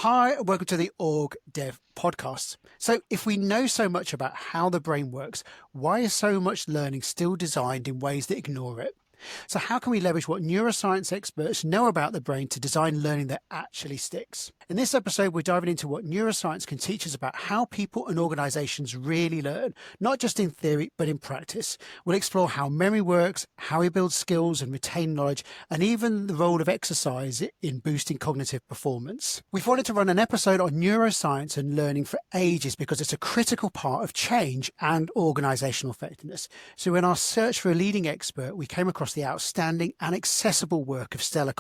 Hi, and welcome to the OrgDev podcast. So if we know so much about how the brain works, why is so much learning still designed in ways that ignore it? So how can we leverage what neuroscience experts know about the brain to design learning that actually sticks? In this episode, we're diving into what neuroscience can teach us about how people and organizations really learn, not just in theory, but in practice. We'll explore how memory works, how we build skills and retain knowledge, and even the role of exercise in boosting cognitive performance. We've wanted to run an episode on neuroscience and learning for ages because it's a critical part of change and organizational effectiveness. So in our search for a leading expert, we came across the outstanding and accessible work of Stella.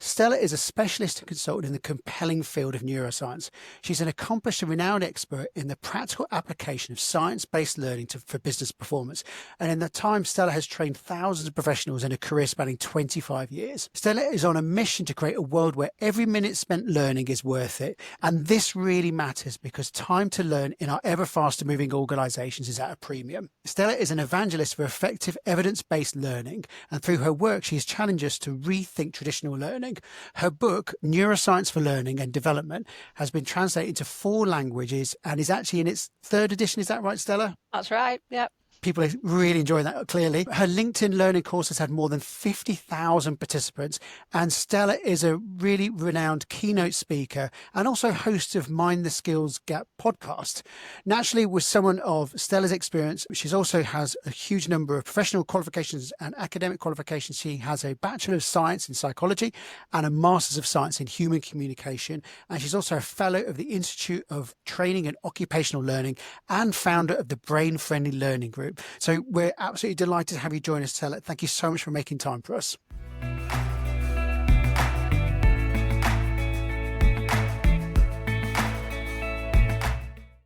Stella is a specialist and consultant in the compelling field of neuroscience. She's an accomplished and renowned expert in the practical application of science-based learning for business performance. And in that time, Stella has trained thousands of professionals in a career spanning 25 years. Stella is on a mission to create a world where every minute spent learning is worth it. And this really matters because time to learn in our ever faster moving organizations is at a premium. Stella is an evangelist for effective evidence-based learning. And through her work, she has challenged us to rethink traditional learning. Her book, Neuroscience for Learning and Development, has been translated into 4 languages and is actually in its 3rd edition. Is that right, Stella? That's right, yep. People are really enjoying that, clearly. Her LinkedIn Learning course has had more than 50,000 participants, and Stella is a really renowned keynote speaker and also host of Mind the Skills Gap podcast. Naturally, with someone of Stella's experience, she also has a huge number of professional qualifications and academic qualifications. She has a Bachelor of Science in Psychology and a Master's of Science in Human Communication, and she's also a Fellow of the Institute of Training and Occupational Learning and founder of the Brain Friendly Learning Group. So we're absolutely delighted to have you join us, Stella. Thank you so much for making time for us.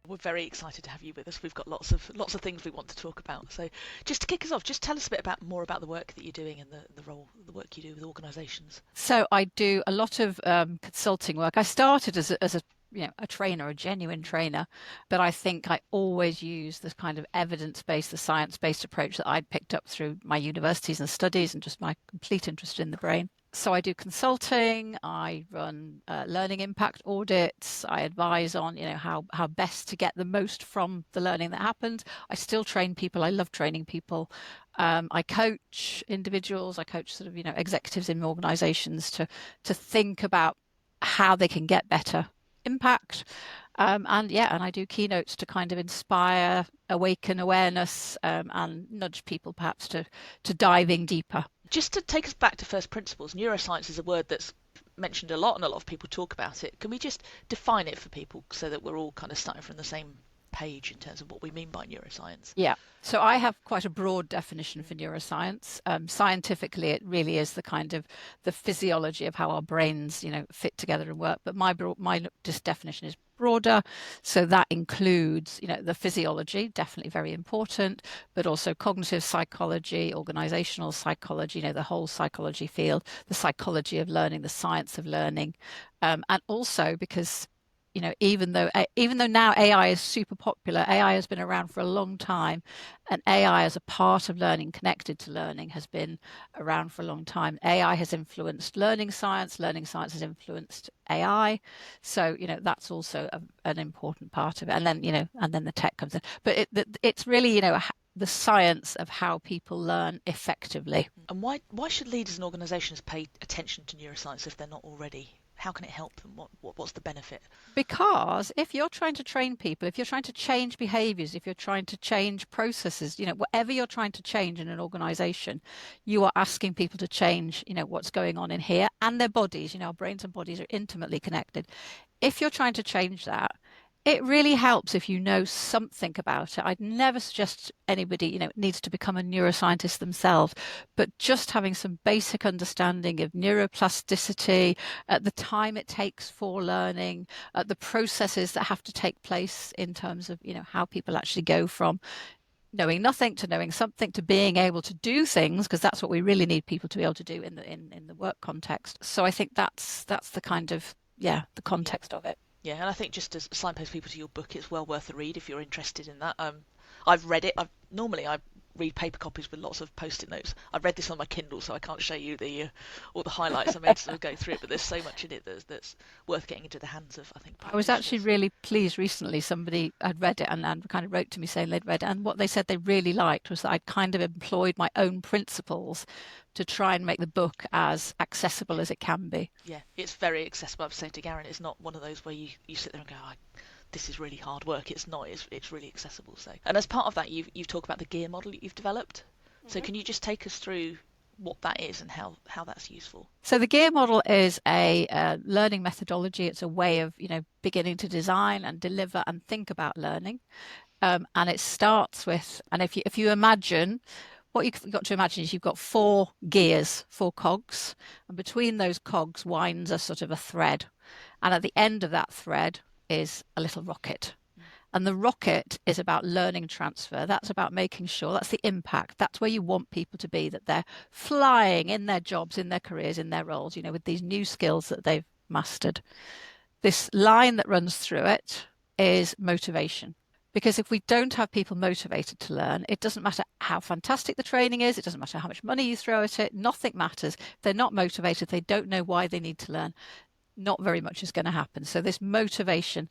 We're very excited to have you with us. We've got lots of things we want to talk about. So just to kick us off, just tell us a bit more about the work that you're doing and the work you do with organisations. So I do a lot of consulting work. I started as a trainer, a genuine trainer, but I think I always use this kind of evidence-based, the science-based approach that I'd picked up through my universities and studies and just my complete interest in the brain. So I do consulting, I run learning impact audits, I advise on, how best to get the most from the learning that happens. I still train people, I love training people. I coach individuals, I coach executives in organizations to think about how they can get better impact. And I do keynotes to kind of inspire, awaken awareness, and nudge people perhaps to diving deeper. Just to take us back to first principles, neuroscience is a word that's mentioned a lot and a lot of people talk about it. Can we just define it for people so that we're all kind of starting from the same page in terms of what we mean by neuroscience? Yeah. So I have quite a broad definition for neuroscience. Scientifically, it really is the kind of the physiology of how our brains, fit together and work. But my definition is broader. So that includes, the physiology, definitely very important, but also cognitive psychology, organizational psychology, the whole psychology field, the psychology of learning, the science of learning. And also because even though now AI is super popular, AI has been around for a long time, and AI as a part of learning, connected to learning, has been around for a long time. AI has influenced learning science has influenced AI, so that's also an important part of it. And then the tech comes in, but it's really the science of how people learn effectively. And why should leaders and organisations pay attention to neuroscience if they're not already? How can it help them? What's the benefit? Because if you're trying to train people, if you're trying to change behaviours, if you're trying to change processes, whatever you're trying to change in an organisation, you are asking people to change, what's going on in here and their bodies. Our brains and bodies are intimately connected. If you're trying to change that, it really helps if you know something about it. I'd never suggest anybody, needs to become a neuroscientist themselves, but just having some basic understanding of neuroplasticity, the time it takes for learning, the processes that have to take place in terms of, how people actually go from knowing nothing to knowing something to being able to do things, because that's what we really need people to be able to do in the work context. So I think that's the kind of, the context of it. Yeah, and I think just to signpost people to your book, it's well worth a read if you're interested in that. I've read it. I read paper copies with lots of post-it notes. I've read this on my Kindle, so I can't show you all the highlights I made to sort of go through it, but there's so much in it that's worth getting into the hands of, I think, I was actually practitioners. really pleased recently. Somebody had read it and kind of wrote to me saying they'd read it. And what they said they really liked was that I'd kind of employed my own principles to try and make the book as accessible as it can be. Yeah, it's very accessible. I was saying to Garen, it's not one of those where you sit there and go, this is really hard work. It's not. It's really accessible. So, and as part of that, you've talked about the gear model that you've developed. So can you just take us through what that is and how that's useful? So the gear model is a learning methodology. It's a way of beginning to design and deliver and think about learning. And it starts with, and if you imagine, what you've got to imagine is you've got 4 gears, 4 cogs, and between those cogs winds a sort of a thread. And at the end of that thread is a little rocket. And the rocket is about learning transfer. That's about making sure, that's the impact. That's where you want people to be, that they're flying in their jobs, in their careers, in their roles, with these new skills that they've mastered. This line that runs through it is motivation. Because if we don't have people motivated to learn, it doesn't matter how fantastic the training is. It doesn't matter how much money you throw at it. Nothing matters. If they're not motivated, they don't know why they need to learn. Not very much is going to happen. So this motivation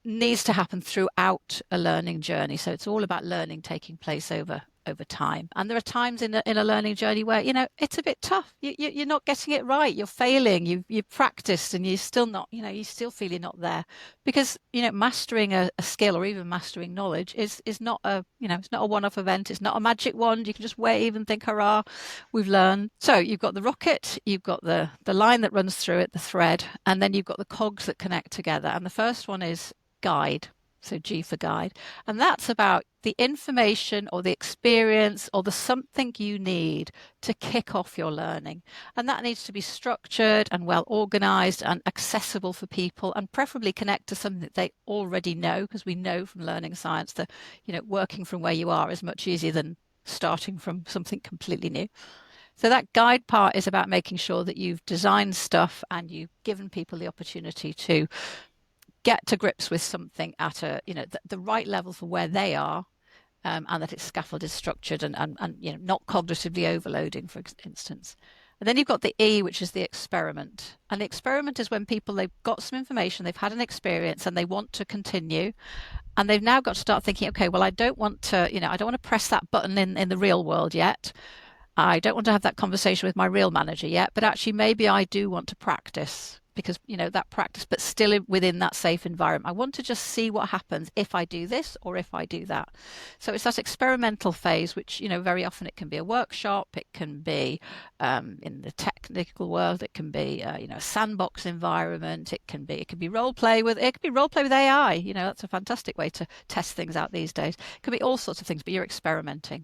needs to happen throughout a learning journey. So it's all about learning taking place over time. And there are times in a learning journey where, it's a bit tough. You're not getting it right. You're failing. You've practiced and you're still not, you still feel you're not there. Because, mastering a skill or even mastering knowledge is not it's not a one-off event. It's not a magic wand. You can just wave and think, hurrah, we've learned. So you've got the rocket, you've got the line that runs through it, the thread, and then you've got the cogs that connect together. And the first one is guide. So G for guide. And that's about the information or the experience or the something you need to kick off your learning. And that needs to be structured and well organized and accessible for people, and preferably connect to something that they already know, because we know from learning science that, working from where you are is much easier than starting from something completely new. So that guide part is about making sure that you've designed stuff and you've given people the opportunity to get to grips with something at the right level for where they are, and that it's scaffolded, structured, and not cognitively overloading, for instance. And then you've got the E, which is the experiment. And the experiment is when they've got some information, they've had an experience, and they want to continue. And they've now got to start thinking, okay, well, I don't want to press that button in the real world yet. I don't want to have that conversation with my real manager yet, but actually maybe I do want to practice. Because, that practice, but still within that safe environment. I want to just see what happens if I do this or if I do that. So it's that experimental phase, which, very often it can be a workshop, it can be in the technical world, it can be, a sandbox environment, it can be role play with AI. That's a fantastic way to test things out these days. It can be all sorts of things, but you're experimenting.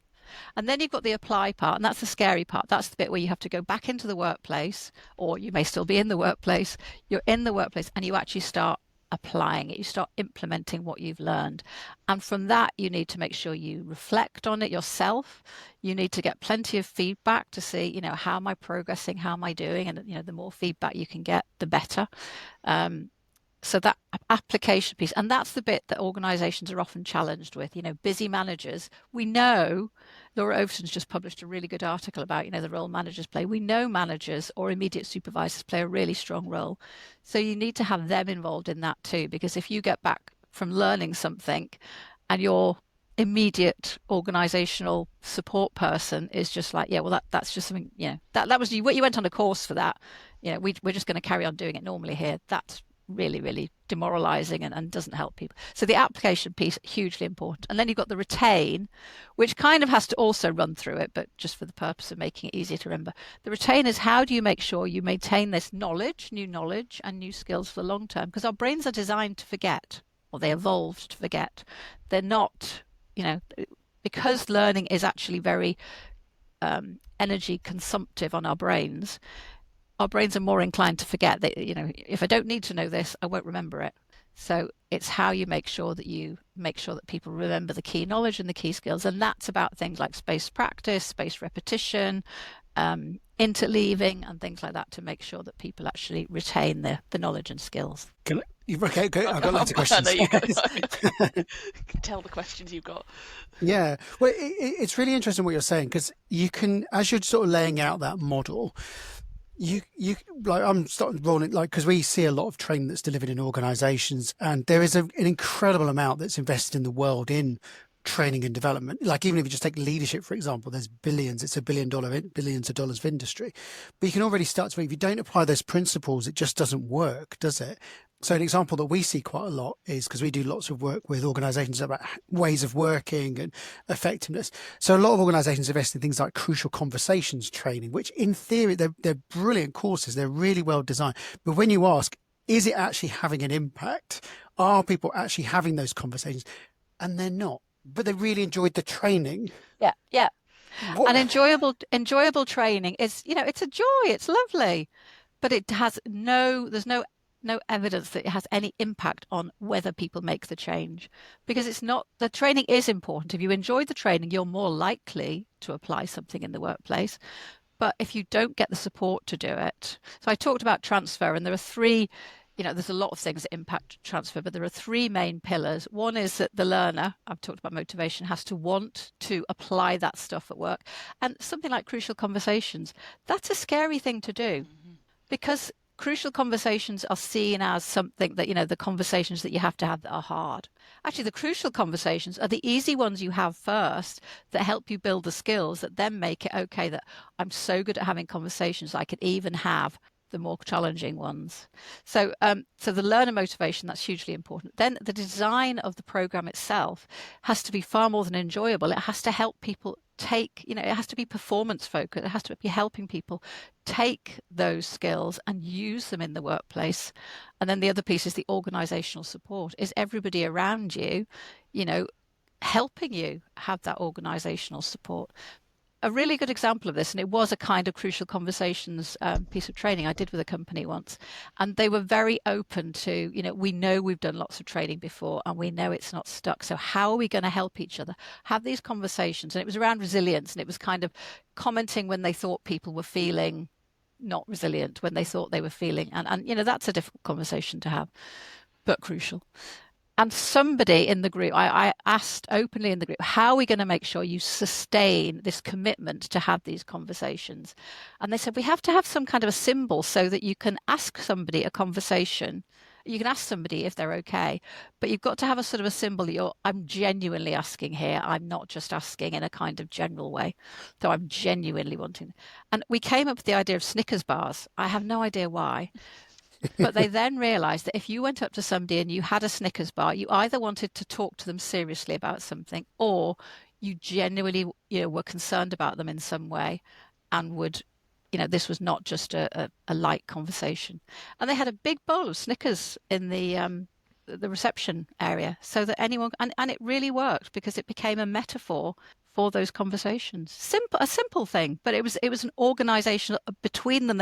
And then you've got the apply part, and that's the scary part. That's the bit where you have to go back into the workplace, or you may still be in the workplace. You're in the workplace and you actually start applying it. You start implementing what you've learned. And from that, you need to make sure you reflect on it yourself. You need to get plenty of feedback to see, how am I progressing? How am I doing? And, the more feedback you can get, the better. So that application piece, and that's the bit that organisations are often challenged with. Busy managers. We know, Laura Overton's just published a really good article about, the role managers play. We know managers or immediate supervisors play a really strong role. So you need to have them involved in that too, because if you get back from learning something and your immediate organisational support person is just like, yeah, well, that's just something, that was you went on a course for that. We're just going to carry on doing it normally here. That's really, really demoralizing and doesn't help people. So the application piece, hugely important. And then you've got the retain, which kind of has to also run through it, but just for the purpose of making it easier to remember. The retain is, how do you make sure you maintain this new knowledge and new skills for the long term? Because our brains are designed to forget, or they evolved to forget. They're not, because learning is actually very energy consumptive on our brains are more inclined to forget that, if I don't need to know this, I won't remember it. So it's how you make sure that people remember the key knowledge and the key skills. And that's about things like spaced practice, spaced repetition, interleaving and things like that, to make sure that people actually retain the knowledge and skills. Okay, good. I've got lots of questions. There you go. Tell the questions you've got. Yeah, well, it's really interesting what you're saying, because you can, as you're sort of laying out that model, you like, I'm starting rolling, like, because we see a lot of training that's delivered in organizations, and there is an incredible amount that's invested in the world in training and development. Like, even if you just take leadership, for example, there's billions, it's billions of dollars of industry. But you can already start to, if you don't apply those principles, it just doesn't work, does it? So an example that we see quite a lot is, because we do lots of work with organizations about ways of working and effectiveness. So a lot of organizations invest in things like crucial conversations training, which in theory, they're brilliant courses. They're really well designed. But when you ask, is it actually having an impact? Are people actually having those conversations? And they're not, but they really enjoyed the training. Yeah, yeah. What? And enjoyable training is, it's a joy. It's lovely, but it has there's no evidence that it has any impact on whether people make the change, because it's not, the training is important. If you enjoy the training, you're more likely to apply something in the workplace. But if you don't get the support to do it, so I talked about transfer, and there are three, there's a lot of things that impact transfer, but there are three main pillars. One is that the learner, I've talked about motivation, has to want to apply that stuff at work. And something like crucial conversations, that's a scary thing to do, because crucial conversations are seen as something that, the conversations that you have to have that are hard. Actually, the crucial conversations are the easy ones you have first that help you build the skills that then make it okay that I'm so good at having conversations I can even have the more challenging ones. So the learner motivation, that's hugely important. Then the design of the program itself has to be far more than enjoyable. It has to help people it has to be performance focused. It has to be helping people take those skills and use them in the workplace. And then the other piece is the organizational support. Is everybody around you, helping you have that organizational support? A really good example of this, and it was a kind of crucial conversations piece of training I did with a company once, and they were very open to, we know we've done lots of training before and we know it's not stuck, so how are we going to help each other have these conversations? And it was around resilience, and it was kind of commenting when they thought people were feeling not resilient, when they thought they were feeling, and that's a difficult conversation to have, but crucial. And somebody in the group, I asked openly in the group, how are we going to make sure you sustain this commitment to have these conversations? And they said, we have to have some kind of a symbol so that you can ask somebody a conversation. You can ask somebody if they're okay, but you've got to have a sort of a symbol that I'm genuinely asking here. I'm not just asking in a kind of general way. So I'm genuinely wanting. And we came up with the idea of Snickers bars. I have no idea why. But they then realized that if you went up to somebody and you had a Snickers bar, you either wanted to talk to them seriously about something, or you genuinely, were concerned about them in some way and would, this was not just a light conversation. And they had a big bowl of Snickers in the reception area so that anyone, and it really worked because it became a metaphor for those conversations. A simple thing, but it was an organization between them.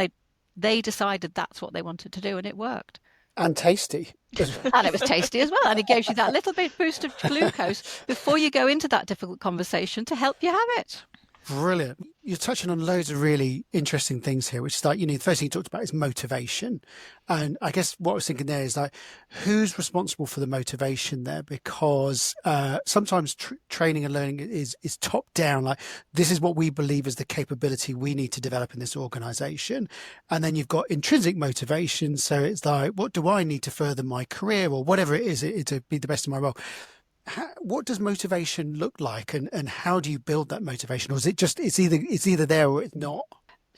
They decided that's what they wanted to do, and it worked. And tasty. And it was tasty as well. And it gives you that little bit boost of glucose before you go into that difficult conversation to help you have it. Brilliant. You're touching on loads of really interesting things here, which is like, the first thing you talked about is motivation. And I guess what I was thinking there is like, who's responsible for the motivation there? Because sometimes training and learning is top down. Like, this is what we believe is the capability we need to develop in this organization. And then you've got intrinsic motivation. So it's like, what do I need to further my career or whatever it is to be the best in my role? What does motivation look like, and how do you build that motivation? Or is it just, it's either there or it's not?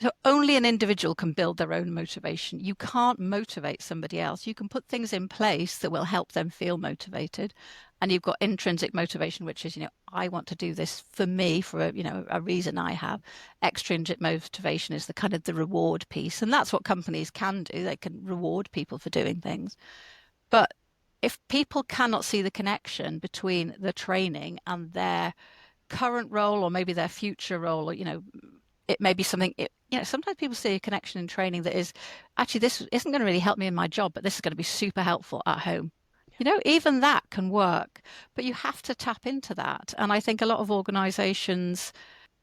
So only an individual can build their own motivation. You can't motivate somebody else. You can put things in place that will help them feel motivated. And you've got intrinsic motivation, which is, I want to do this for me, for a reason I have. Extrinsic motivation is the kind of the reward piece. And that's what companies can do. They can reward people for doing things. But if people cannot see the connection between the training and their current role, or maybe their future role, or, it may be something, sometimes people see a connection in training that is, actually, this isn't going to really help me in my job, but this is going to be super helpful at home. Even that can work, but you have to tap into that. And I think a lot of organizations,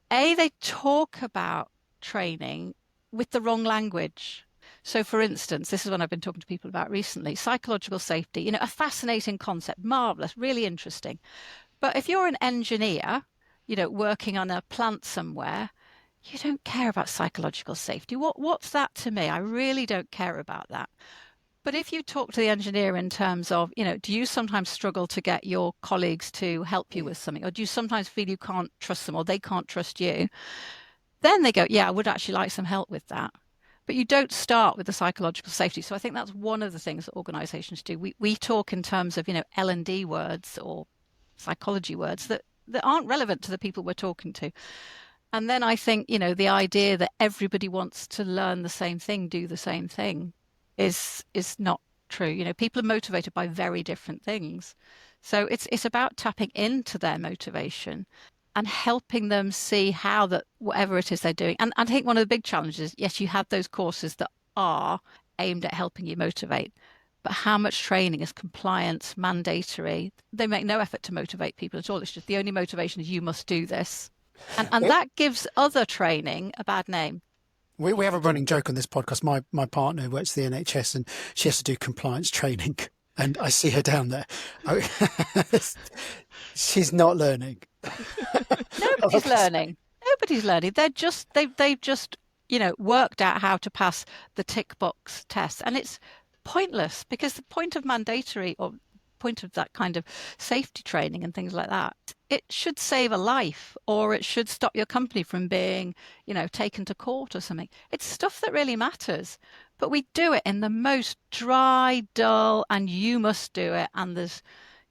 they talk about training with the wrong language. So, for instance, this is one I've been talking to people about recently, psychological safety, a fascinating concept, marvelous, really interesting. But if you're an engineer, working on a plant somewhere, you don't care about psychological safety. What's that to me? I really don't care about that. But if you talk to the engineer in terms of, do you sometimes struggle to get your colleagues to help you with something? Or do you sometimes feel you can't trust them or they can't trust you? Then they go, yeah, I would actually like some help with that. But you don't start with the psychological safety. So I think that's one of the things that organizations do. We talk in terms of, L&D words or psychology words that aren't relevant to the people we're talking to. And then I think, the idea that everybody wants to learn the same thing, do the same thing is not true. People are motivated by very different things. So it's about tapping into their motivation and helping them see how that whatever it is they're doing. And I think one of the big challenges, yes, you have those courses that are aimed at helping you motivate, but how much training is compliance, mandatory? They make no effort to motivate people at all. It's just the only motivation is you must do this. And that gives other training a bad name. We have a running joke on this podcast. My partner works at the NHS and she has to do compliance training. And I see her down there. She's not learning. Nobody's learning. Nobody's learning. They've just worked out how to pass the tick box test. And it's pointless because the point of mandatory or point of that kind of safety training and things like that, it should save a life or it should stop your company from being, taken to court or something. It's stuff that really matters. But we do it in the most dry, dull, and you must do it. And there's,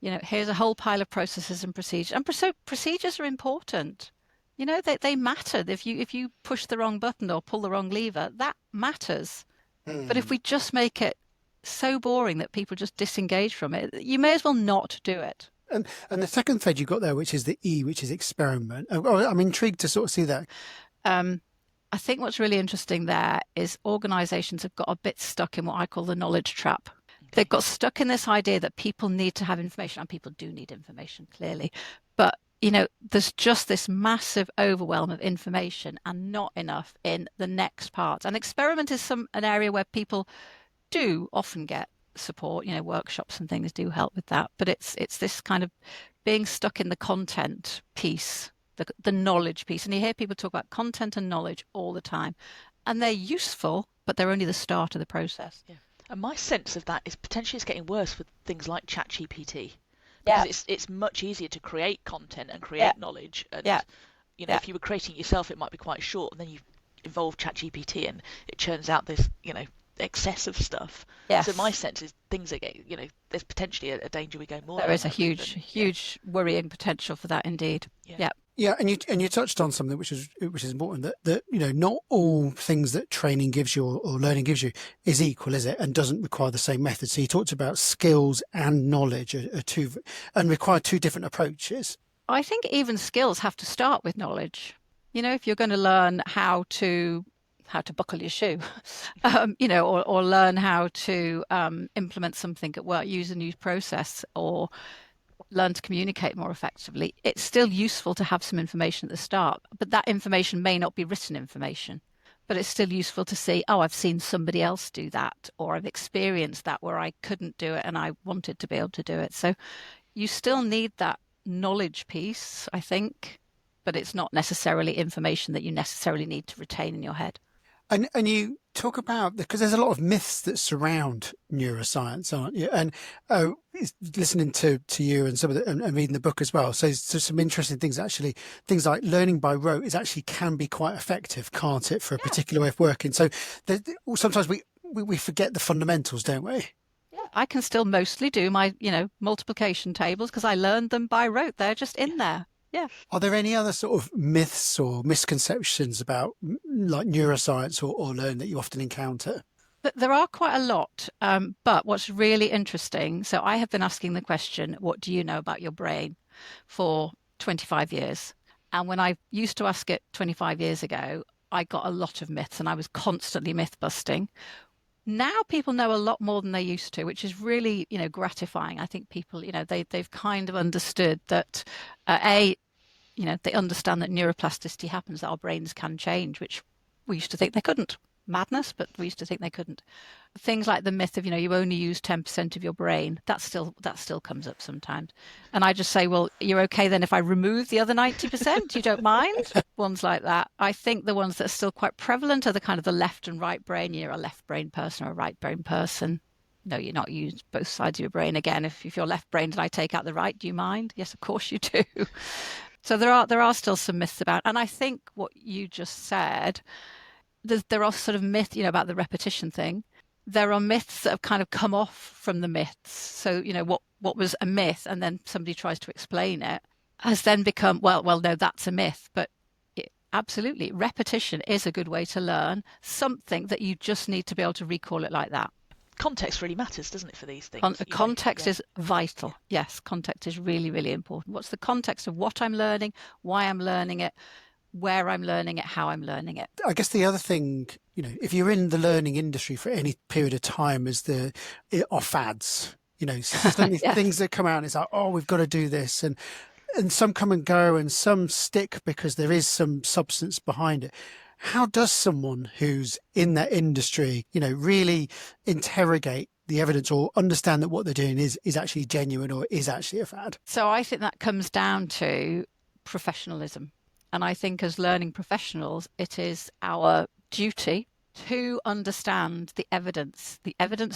here's a whole pile of processes and procedures. And so procedures are important. They matter. If you push the wrong button or pull the wrong lever, that matters. But if we just make it so boring that people just disengage from it, you may as well not do it. And the second thread you got there, which is the E, which is experiment. I'm intrigued to sort of see that. I think what's really interesting there is organizations have got a bit stuck in what I call the knowledge trap. They've got stuck in this idea that people need to have information, and people do need information, clearly. But, there's just this massive overwhelm of information and not enough in the next part. And experiment is an area where people do often get support, workshops and things do help with that. But it's this kind of being stuck in the content piece, the knowledge piece. And you hear people talk about content and knowledge all the time. And they're useful, but they're only the start of the process. Yeah. And my sense of that is potentially it's getting worse with things like ChatGPT. Because it's much easier to create content and create knowledge. And, if you were creating it yourself, it might be quite short. And then you involve ChatGPT and it churns out this, excessive stuff. Yes. So my sense is things are getting, there's potentially a danger we go more. There is a huge worrying potential for that indeed. Yeah, and you touched on something which is important, that not all things that training gives you or learning gives you is equal, is it? And doesn't require the same method. So you talked about skills and knowledge and require two different approaches. I think even skills have to start with knowledge. If you're going to learn how to buckle your shoe, or learn how to implement something at work, use a new process, or learn to communicate more effectively, it's still useful to have some information at the start. But that information may not be written information, but it's still useful to see, I've seen somebody else do that, or I've experienced that where I couldn't do it and I wanted to be able to do it. So you still need that knowledge piece, I think, but it's not necessarily information that you necessarily need to retain in your head. And you talk about, because there's a lot of myths that surround neuroscience, aren't you? And listening to you and and reading the book as well. So some interesting things, actually. Things like learning by rote can be quite effective, can't it, for a particular way of working? So sometimes we forget the fundamentals, don't we? Yeah, I can still mostly do my, multiplication tables because I learned them by rote. They're just in there. Yeah. Are there any other sort of myths or misconceptions about like neuroscience or learning that you often encounter? There are quite a lot. But what's really interesting, so I have been asking the question, what do you know about your brain, for 25 years? And when I used to ask it 25 years ago, I got a lot of myths and I was constantly myth busting. Now people know a lot more than they used to, which is really, gratifying. I think people, they've kind of understood that, they understand that neuroplasticity happens, that our brains can change, which we used to think they couldn't. madness, but we used to think they couldn't. Things like the myth of, you only use 10% of your brain, that still comes up sometimes. And I just say, well, you're okay then if I remove the other 90%? You don't mind? Ones like that. I think the ones that are still quite prevalent are the kind of the left and right brain. You're a left brain person or a right brain person. No, you're not using both sides of your brain. Again, if you're left brained and I take out the right, do you mind? Yes, of course you do. So there are still some myths about, and I think what you just said, there are sort of myths, about the repetition thing. There are myths that have kind of come off from the myths. So, what was a myth and then somebody tries to explain it has then become, well, no, that's a myth. But absolutely, repetition is a good way to learn something that you just need to be able to recall it like that. Context really matters, doesn't it, for these things? Context is vital. Yes, context is really, really important. What's the context of what I'm learning, why I'm learning it, where I'm learning it, how I'm learning it? I guess the other thing, if you're in the learning industry for any period of time, are fads. So many Yes. things that come out and it's like, oh, we've got to do this. And some come and go and some stick because there is some substance behind it. How does someone who's in that industry, really interrogate the evidence or understand that what they're doing is actually genuine or is actually a fad? So I think that comes down to professionalism. And I think as learning professionals, it is our duty to understand the evidence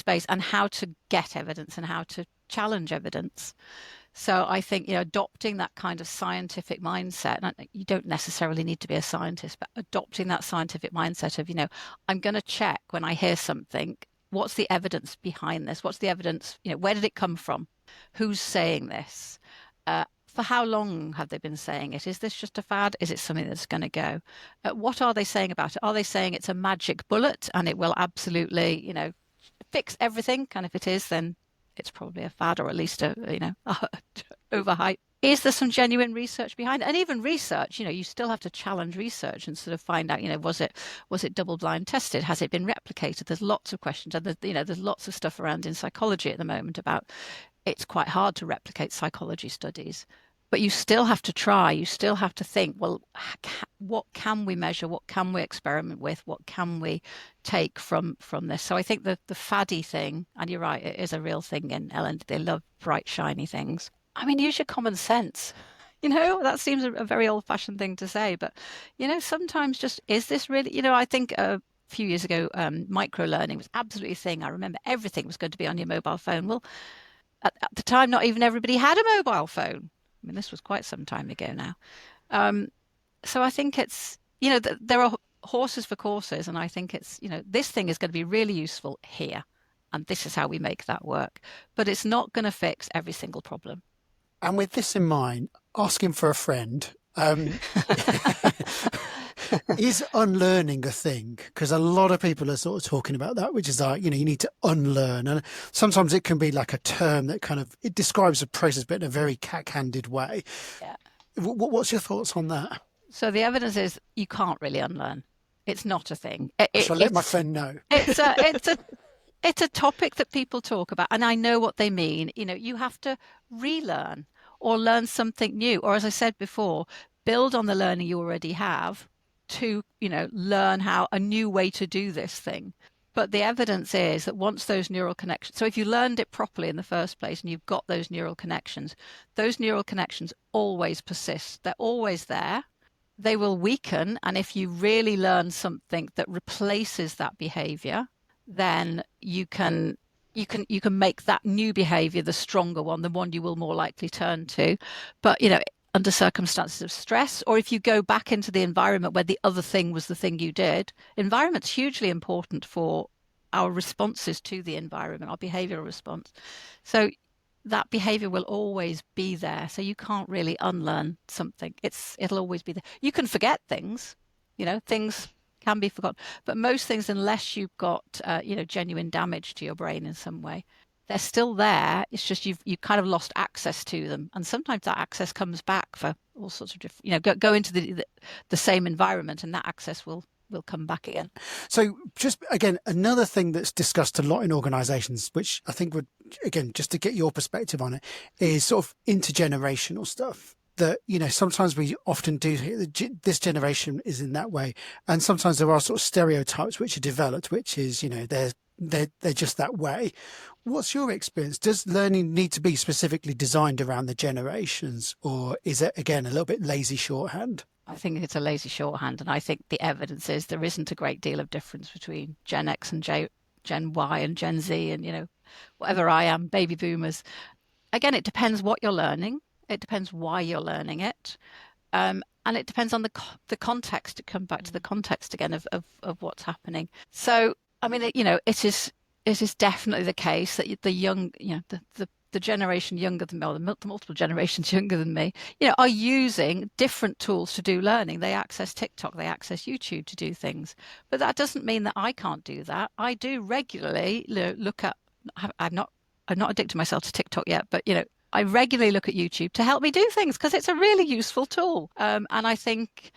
base and how to get evidence and how to challenge evidence. So I think, adopting that kind of scientific mindset, and you don't necessarily need to be a scientist, but adopting that scientific mindset of, I'm going to check when I hear something, what's the evidence behind this? What's the evidence? Where did it come from? Who's saying this? For how long have they been saying it? Is this just a fad? Is it something that's going to go? What are they saying about it? Are they saying it's a magic bullet and it will absolutely, fix everything? And if it is, then it's probably a fad or at least a overhype. Is there some genuine research behind it? And even research, you still have to challenge research and sort of find out, was it double blind tested? Has it been replicated? There's lots of questions. And there's lots of stuff around in psychology at the moment about it's quite hard to replicate psychology studies. But you still have to try. You still have to think, well, what can we measure? What can we experiment with? What can we take from this? So I think the faddy thing, and you're right, it is a real thing in L&D. They love bright, shiny things. I mean, use your common sense. That seems a very old-fashioned thing to say. But, sometimes just, is this really, I think a few years ago, micro-learning was absolutely a thing. I remember everything was going to be on your mobile phone. Well, at the time, not even everybody had a mobile phone. I mean, this was quite some time ago now. So I think it's, there are horses for courses. And I think it's, this thing is going to be really useful here. And this is how we make that work. But it's not going to fix every single problem. And with this in mind, asking for a friend, is unlearning a thing? Because a lot of people are sort of talking about that, which is like, you need to unlearn. And sometimes it can be like a term that it describes a process, but in a very cack-handed way. Yeah. What's your thoughts on that? So the evidence is you can't really unlearn. It's not a thing. Shall I let my friend know? It's a topic that people talk about, and I know what they mean. You have to relearn or learn something new, or as I said before, build on the learning you already have to, learn how a new way to do this thing. But the evidence is that once those neural connections, so if you learned it properly in the first place and you've got those neural connections always persist. They're always there. They will weaken. And if you really learn something that replaces that behavior, then you can make that new behavior the stronger one, the one you will more likely turn to. But, under circumstances of stress, or if you go back into the environment where the other thing was the thing you did, environment's hugely important for our responses to the environment, our behavioral response. So that behavior will always be there. So you can't really unlearn something. It'll always be there. You can forget things, things can be forgotten, but most things, unless you've got, genuine damage to your brain in some way, they're still there. It's just you kind of lost access to them, and sometimes that access comes back for all sorts of different. Go into the same environment, and that access will come back again. So, just again, another thing that's discussed a lot in organisations, which I think would, again, just to get your perspective on it, is sort of intergenerational stuff. that, sometimes we often do this generation is in that way, and sometimes there are sort of stereotypes which are developed, which is, they're just that way. What's your experience? Does learning need to be specifically designed around the generations, or is it, again, a little bit lazy shorthand? I think it's a lazy shorthand, and I think the evidence is there isn't a great deal of difference between Gen X and Gen Y and Gen Z and, whatever I am, baby boomers. Again, it depends what you're learning. It depends why you're learning it. And it depends on the context, to come back to the context again of what's happening. So, I mean, it is definitely the case that the young, the generation younger than me, or the multiple generations younger than me, are using different tools to do learning. They access TikTok, they access YouTube to do things. But that doesn't mean that I can't do that. I do regularly look at, I've not addicted myself to TikTok yet, but, I regularly look at YouTube to help me do things because it's a really useful tool. And I think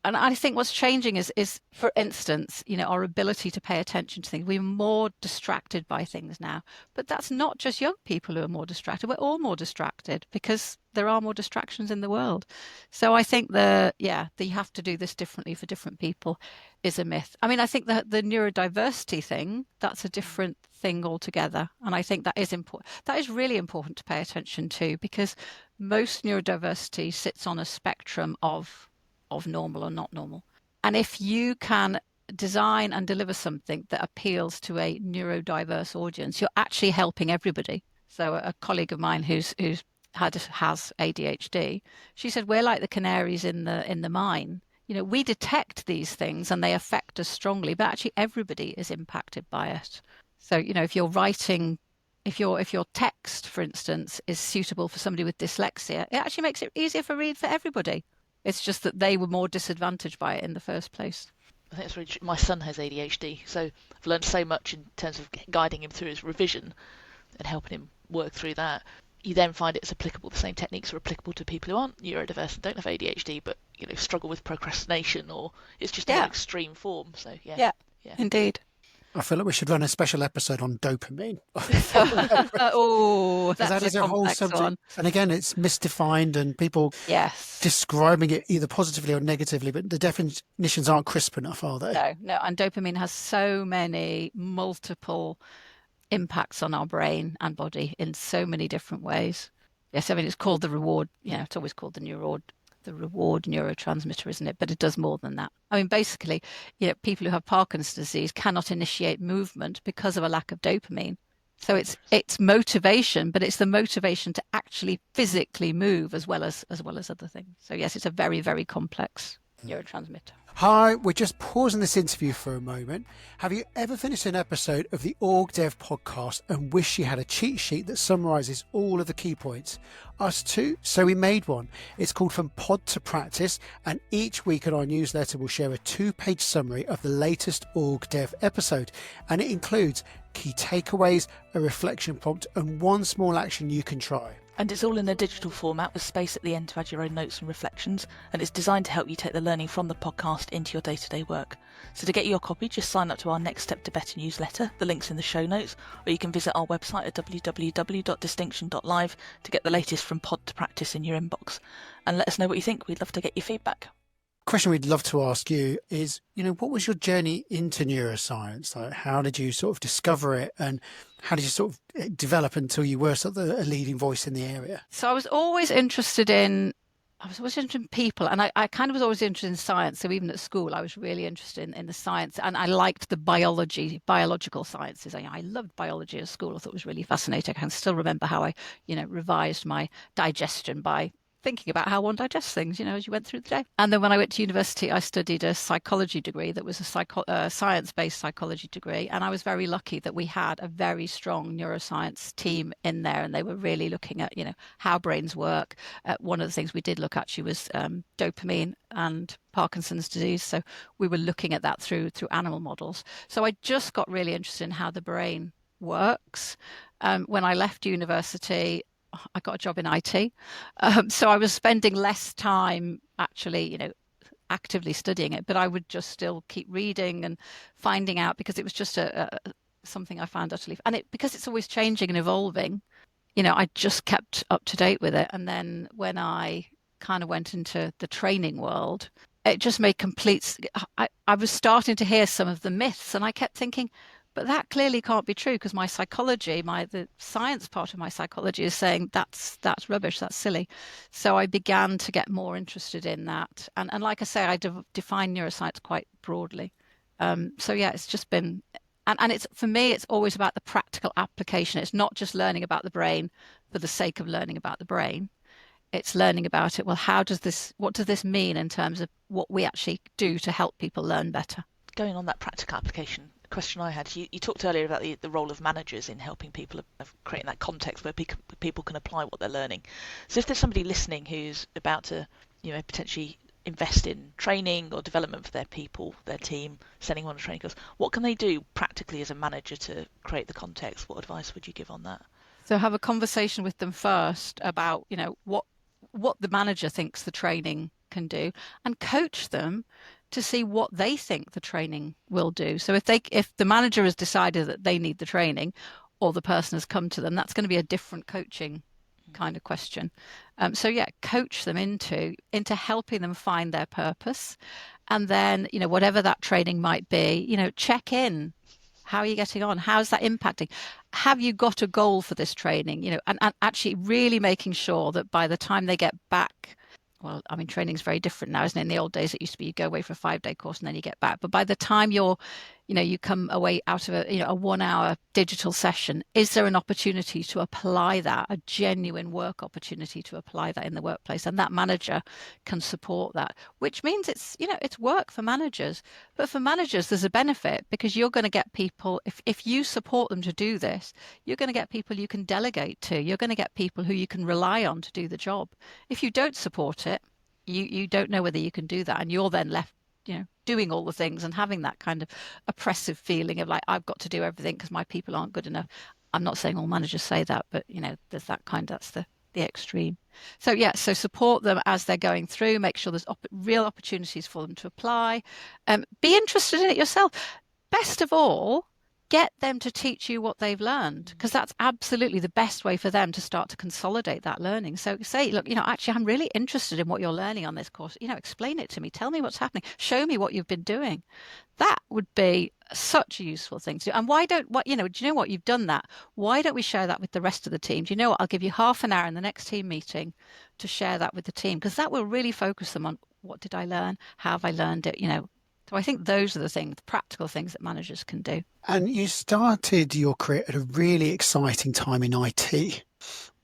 and I think what's changing is, for instance, our ability to pay attention to things. We're more distracted by things now, but that's not just young people who are more distracted. We're all more distracted because there are more distractions in the world. So I think that you have to do this differently for different people is a myth. I mean, I think that the neurodiversity thing, that's a different thing altogether. And I think that is important. That is really important to pay attention to, because most neurodiversity sits on a spectrum of normal or not normal. And if you can design and deliver something that appeals to a neurodiverse audience, you're actually helping everybody. So a colleague of mine has ADHD, she said, we're like the canaries in the mine. We detect these things and they affect us strongly, but actually everybody is impacted by it. So, if you're writing, if your text, for instance, is suitable for somebody with dyslexia, it actually makes it easier for everybody. It's just that they were more disadvantaged by it in the first place. I think it's really true. My son has ADHD, so I've learned so much in terms of guiding him through his revision and helping him work through that. You then find it's applicable, the same techniques are applicable to people who aren't neurodiverse and don't have ADHD, but struggle with procrastination, or it's just an extreme form. So yeah, indeed. I feel like we should run a special episode on dopamine. Oh, that's that is a whole subject. One. And again, it's misdefined and people describing it either positively or negatively, but the definitions aren't crisp enough, are they? No. And dopamine has so many multiple impacts on our brain and body in so many different ways. Yes, I mean, it's called the reward. It's always called the reward neurotransmitter, isn't it? But it does more than that. I mean, basically, people who have Parkinson's disease cannot initiate movement because of a lack of dopamine. So it's motivation, but it's the motivation to actually physically move as well as other things. So yes, it's a very, very complex neurotransmitter. Hi, we're just pausing this interview for a moment. Have you ever finished an episode of the OrgDev podcast and wish you had a cheat sheet that summarises all of the key points? Us too, so we made one. It's called From Pod to Practice, and each week in our newsletter we'll share a 2-page summary of the latest OrgDev episode, and it includes key takeaways, a reflection prompt, and one small action you can try. And it's all in a digital format with space at the end to add your own notes and reflections, and it's designed to help you take the learning from the podcast into your day-to-day work. So to get your copy, just sign up to our Next Step to Better newsletter. The link's in the show notes, or you can visit our website at www.distinction.live to get the latest From Pod to Practice in your inbox. And let us know what you think. We'd love to get your feedback. Question we'd love to ask you is, what was your journey into neuroscience? Like, how did you sort of discover it, and how did you sort of develop until you were sort of a leading voice in the area? So I was always interested in people, and I kind of was always interested in science. So even at school, I was really interested in the science, and I liked the biological sciences. I loved biology at school. I thought it was really fascinating. I can still remember how I, revised my digestion by thinking about how one digests things, as you went through the day. And then when I went to university, I studied a psychology degree that was a science-based psychology degree. And I was very lucky that we had a very strong neuroscience team in there. And they were really looking at, how brains work. One of the things we did look at was dopamine and Parkinson's disease. So we were looking at that through animal models. So I just got really interested in how the brain works. When I left university, I got a job in IT. So I was spending less time actually, actively studying it, but I would just still keep reading and finding out, because it was just something I found utterly, and because it's always changing and evolving, I just kept up to date with it. And then when I kind of went into the training world, it just made I was starting to hear some of the myths, and I kept thinking, but that clearly can't be true, because my psychology, the science part of my psychology is saying that's rubbish, that's silly. So I began to get more interested in that. And like I say, I define neuroscience quite broadly. So yeah, it's just been, and it's, for me, it's always about the practical application. It's not just learning about the brain for the sake of learning about the brain. It's learning about it. Well, what does this mean in terms of what we actually do to help people learn better? Going on that practical application, a question I had, you talked earlier about the role of managers in helping people, of creating that context where people can apply what they're learning. So if there's somebody listening who's about to, potentially invest in training or development for their people, their team, sending them on a training course, what can they do practically as a manager to create the context? What advice would you give on that? So have a conversation with them first about, what the manager thinks the training can do, and coach them to see what they think the training will do. So if the manager has decided that they need the training, or the person has come to them, that's going to be a different coaching kind of question. So yeah, coach them into helping them find their purpose, and then whatever that training might be, check in. How are you getting on? How's that impacting? Have you got a goal for this training? And actually really making sure that by the time they get back, well, I mean, training is very different now, isn't it? In the old days, it used to be you go away for a 5-day course and then you get back. But by the time you come away out of a 1-hour digital session, is there an opportunity to apply that, a genuine work opportunity to apply that in the workplace? And that manager can support that, which means it's work for managers. But for managers, there's a benefit, because you're going to get people, if you support them to do this, you're going to get people you can delegate to. You're going to get people who you can rely on to do the job. If you don't support it, you don't know whether you can do that, and you're then left doing all the things and having that kind of oppressive feeling of like, I've got to do everything because my people aren't good enough. I'm not saying all managers say that, but there's that's the extreme. So yeah, so support them as they're going through, make sure there's real opportunities for them to apply. Be interested in it yourself. Best of all, get them to teach you what they've learned, because that's absolutely the best way for them to start to consolidate that learning. So say, look, actually, I'm really interested in what you're learning on this course. Explain it to me. Tell me what's happening. Show me what you've been doing. That would be such a useful thing to do. And do you know what? You've done that. Why don't we share that with the rest of the team? Do you know what? I'll give you half an hour in the next team meeting to share that with the team, because that will really focus them on, what did I learn? How have I learned it? So I think those are the practical things that managers can do. And you started your career at a really exciting time in IT.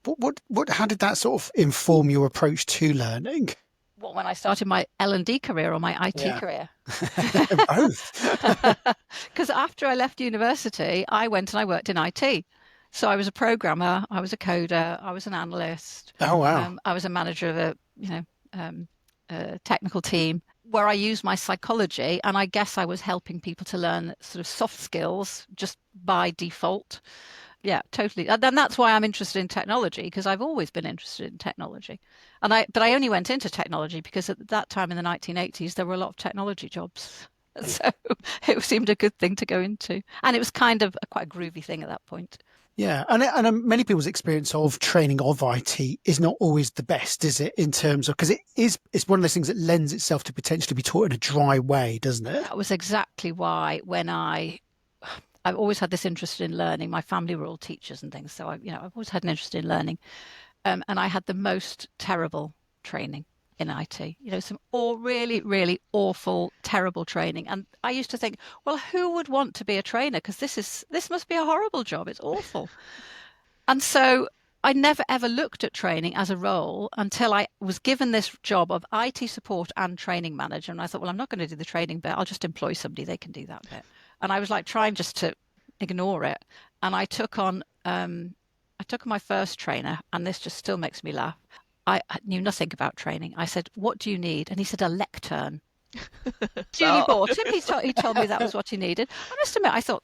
How did that sort of inform your approach to learning? What, when I started my L&D career or my IT career? Both. Because after I left university, I went and I worked in IT. So I was a programmer, I was a coder, I was an analyst. Oh, wow. I was a manager of a technical team, where I used my psychology, and I guess I was helping people to learn sort of soft skills just by default. Yeah, totally. And that's why I'm interested in technology, because I've always been interested in technology. But I only went into technology because at that time in the 1980s, there were a lot of technology jobs. So it seemed a good thing to go into. And it was kind of quite a groovy thing at that point. Yeah, and many people's experience of training of IT is not always the best, is it? In terms of, because it's one of those things that lends itself to potentially be taught in a dry way, doesn't it? That was exactly why I've always had this interest in learning. My family were all teachers and things, so I've always had an interest in learning, and I had the most terrible training in IT. Some really, really awful, terrible training. And I used to think, well, who would want to be a trainer? Because this must be a horrible job. It's awful. And so I never ever looked at training as a role until I was given this job of IT support and training manager. And I thought, well, I'm not going to do the training bit. I'll just employ somebody. They can do that bit. And I was like trying just to ignore it. And I took on my first trainer, and this just still makes me laugh. I knew nothing about training. I said, what do you need? And he said, a lectern. Duly bought him. He told me that was what he needed. I must admit, I thought,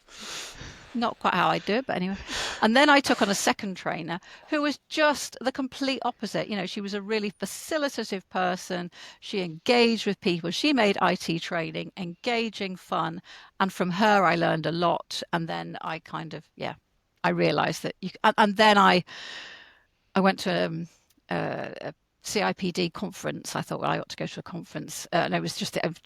not quite how I do it, but anyway. And then I took on a second trainer who was just the complete opposite. She was a really facilitative person. She engaged with people. She made IT training engaging, fun. And from her, I learned a lot. And then I I realized that and then I I went to a CIPD conference. I thought, well, I ought to go to a conference. And it was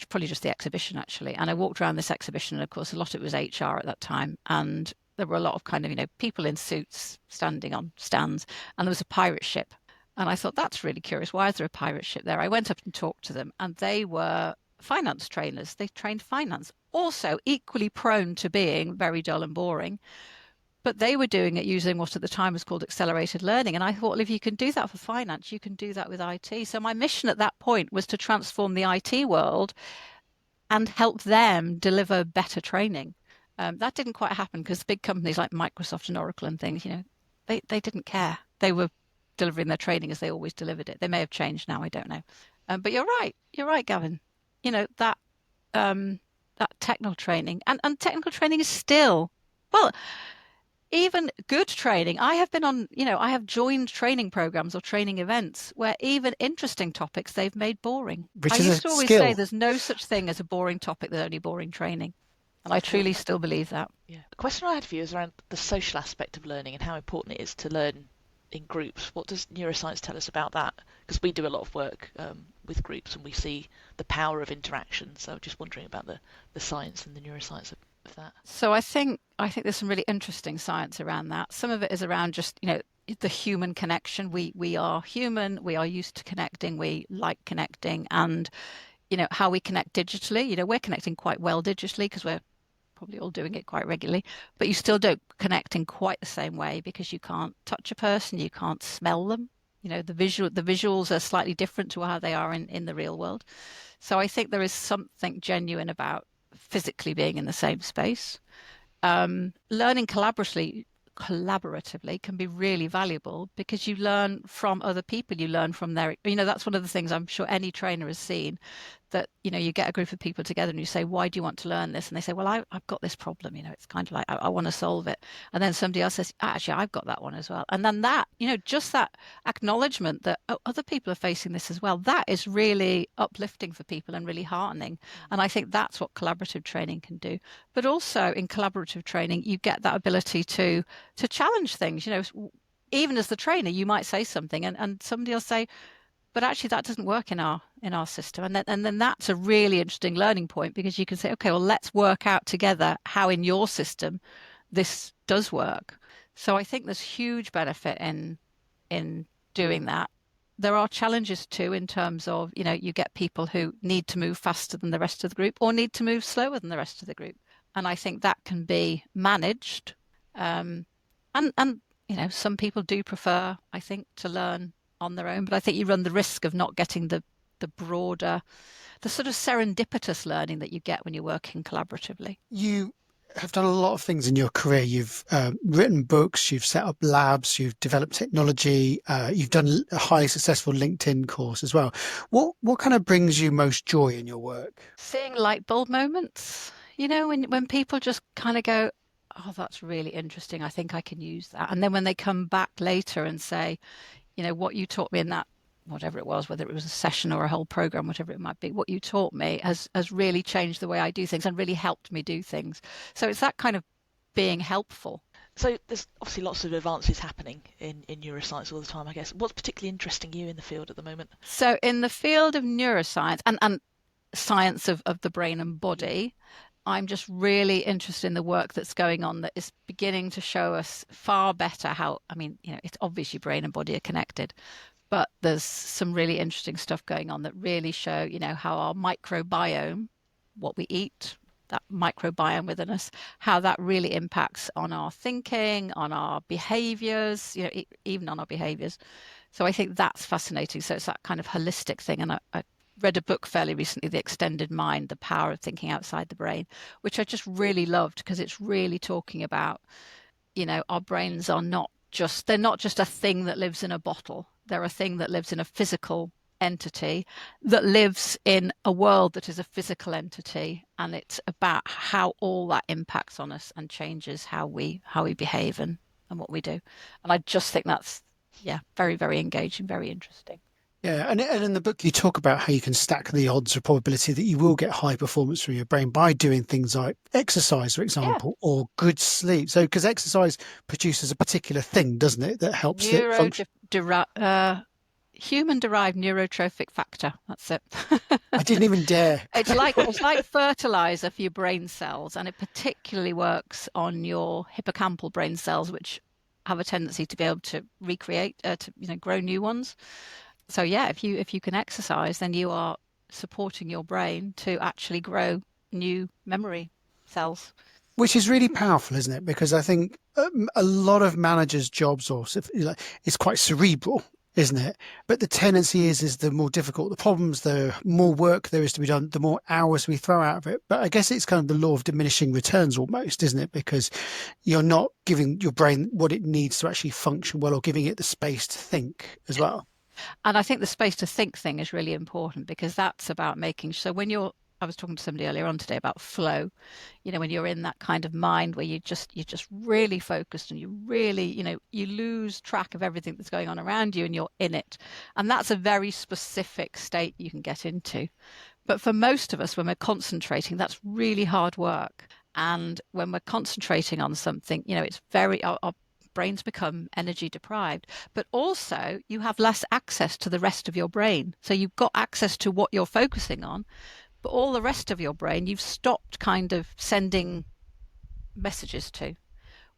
probably just the exhibition, actually. And I walked around this exhibition, and of course, a lot of it was HR at that time. And there were a lot of kind of, people in suits standing on stands. And there was a pirate ship. And I thought, that's really curious. Why is there a pirate ship there? I went up and talked to them, and they were finance trainers. They trained finance, also equally prone to being very dull and boring. But they were doing it using what at the time was called accelerated learning. And I thought, well, if you can do that for finance, you can do that with IT. So my mission at that point was to transform the IT world and help them deliver better training. That didn't quite happen because big companies like Microsoft and Oracle and things, they didn't care. They were delivering their training as they always delivered it. They may have changed now, I don't know. But you're right, Gavin. That technical training and technical training is still, well, even good training. I have been on, I have joined training programs or training events where even interesting topics they've made boring. Which I is used a to always skill. say there's no such thing as a boring topic, there's only boring training. And I truly still believe that. Yeah. The question I had for you is around the social aspect of learning and how important it is to learn in groups. What does neuroscience tell us about that? Because we do a lot of work with groups and we see the power of interaction. So I'm just wondering about the science and the neuroscience of that. So I think there's some really interesting science around that. Some of it is around just, the human connection. We are human, we are used to connecting, we like connecting, and, how we connect digitally. We're connecting quite well digitally because we're probably all doing it quite regularly, but you still don't connect in quite the same way because you can't touch a person, you can't smell them. The visuals are slightly different to how they are in the real world. So I think there is something genuine about physically being in the same space. Learning collaboratively can be really valuable because you learn from other people, you learn from their, that's one of the things I'm sure any trainer has seen, that, you get a group of people together and you say, why do you want to learn this? And they say, well, I've got this problem, it's kind of like, I want to solve it. And then somebody else says, actually, I've got that one as well. And then that, just that acknowledgement that other people are facing this as well, that is really uplifting for people and really heartening. And I think that's what collaborative training can do. But also in collaborative training, you get that ability to challenge things. Even as the trainer, you might say something and somebody will say, but actually that doesn't work in our system. And then that's a really interesting learning point because you can say, okay, well, let's work out together how in your system this does work. So I think there's huge benefit in doing that. There are challenges too in terms of, you get people who need to move faster than the rest of the group or need to move slower than the rest of the group. And I think that can be managed. And some people do prefer, I think, to learn on their own, but I think you run the risk of not getting the broader, the sort of serendipitous learning that you get when you're working collaboratively. You have done a lot of things in your career. You've written books, you've set up labs, you've developed technology, you've done a highly successful LinkedIn course as well. What kind of brings you most joy in your work? Seeing light bulb moments, when people just kind of go, oh, that's really interesting, I think I can use that. And then when they come back later and say, what you taught me in that, whatever it was, whether it was a session or a whole program, whatever it might be, what you taught me has really changed the way I do things and really helped me do things. So it's that kind of being helpful. So there's obviously lots of advances happening in neuroscience all the time, I guess. What's particularly interesting you in the field at the moment? So in the field of neuroscience and science of the brain and body, I'm just really interested in the work that's going on that is beginning to show us far better how, it's obviously brain and body are connected, but there's some really interesting stuff going on that really show, how our microbiome, what we eat, that microbiome within us, how that really impacts on our thinking, on our behaviors, even on our behaviors. So I think that's fascinating. So it's that kind of holistic thing. And I read a book fairly recently, The Extended Mind, The Power of Thinking Outside the Brain, which I just really loved because it's really talking about, our brains are they're not just a thing that lives in a bottle. They're a thing that lives in a physical entity that lives in a world that is a physical entity. And it's about how all that impacts on us and changes how we behave and what we do. And I just think that's, very, very engaging, very interesting. Yeah, and in the book you talk about how you can stack the odds or probability that you will get high performance from your brain by doing things like exercise, for Yeah. example, or good sleep. So, because exercise produces a particular thing, doesn't it, that helps it Neuro function? human-derived neurotrophic factor. That's it. I didn't even dare. It's like fertilizer for your brain cells, and it particularly works on your hippocampal brain cells, which have a tendency to be able to recreate, grow new ones. So yeah, if you can exercise, then you are supporting your brain to actually grow new memory cells. Which is really powerful, isn't it? Because I think a lot of managers' jobs, or it's quite cerebral, isn't it? But the tendency is the more difficult the problems, the more work there is to be done, the more hours we throw out of it. But I guess it's kind of the law of diminishing returns almost, isn't it? Because you're not giving your brain what it needs to actually function well, or giving it the space to think as well. And I think the space to think thing is really important, because that's about making so when you're I was talking to somebody earlier on today about flow, when you're in that kind of mind where you're just really focused, and you really, you lose track of everything that's going on around you and you're in it. And that's a very specific state you can get into. But for most of us, when we're concentrating, that's really hard work. And when we're concentrating on something, it's our brains become energy deprived, but also you have less access to the rest of your brain. So you've got access to what you're focusing on, but all the rest of your brain, you've stopped kind of sending messages to.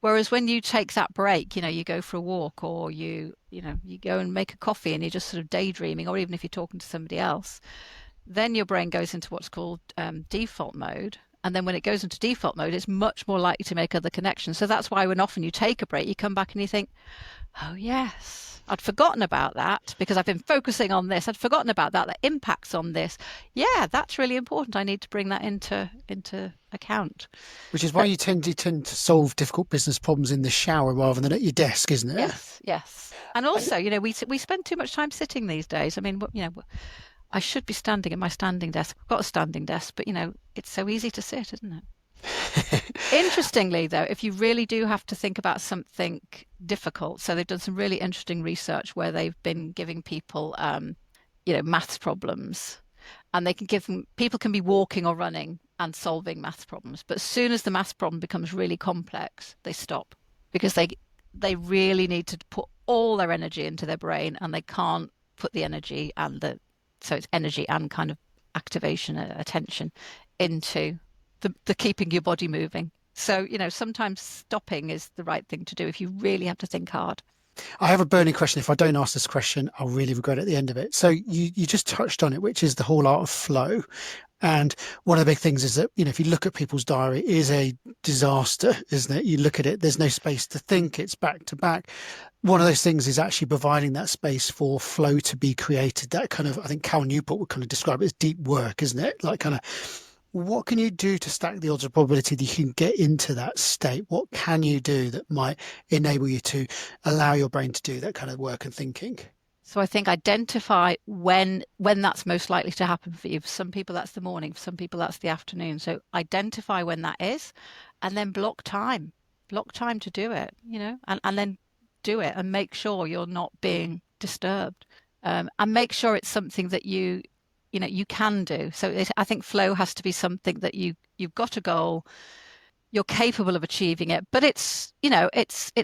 Whereas when you take that break, you go for a walk, or you go and make a coffee, and you're just sort of daydreaming, or even if you're talking to somebody else, then your brain goes into what's called default mode. And then when it goes into default mode, it's much more likely to make other connections. So that's why when often you take a break, you come back and you think, oh, yes, I'd forgotten about that because I've been focusing on this. I'd forgotten about that. That impacts on this. Yeah, that's really important. I need to bring that into account. Which is why you tend to solve difficult business problems in the shower rather than at your desk, isn't it? Yes, yes. And also, we spend too much time sitting these days. I mean, I should be standing at my standing desk. I've got a standing desk, but it's so easy to sit, isn't it? Interestingly, though, if you really do have to think about something difficult, so they've done some really interesting research where they've been giving people, maths problems, and people can be walking or running and solving maths problems. But as soon as the maths problem becomes really complex, they stop, because they really need to put all their energy into their brain, and they can't put the energy so it's energy and kind of activation, attention into the keeping your body moving. So, sometimes stopping is the right thing to do if you really have to think hard. I have a burning question. If I don't ask this question, I'll really regret it at the end of it. So you just touched on it, which is the whole art of flow. And one of the big things is that, if you look at people's diary, it is a disaster, isn't it? You look at it, there's no space to think, it's back to back. One of those things is actually providing that space for flow to be created. That kind of, I think Cal Newport would kind of describe it as deep work, isn't it? Like kind of, what can you do to stack the odds of probability that you can get into that state? What can you do that might enable you to allow your brain to do that kind of work and thinking? So I think identify when that's most likely to happen for you. For some people, that's the morning. For some people, that's the afternoon. So identify when that is, and then block time. Block time to do it, and then do it, and make sure you're not being disturbed. And make sure it's something that you can do. So I think flow has to be something that you've got a goal, you're capable of achieving it, but it's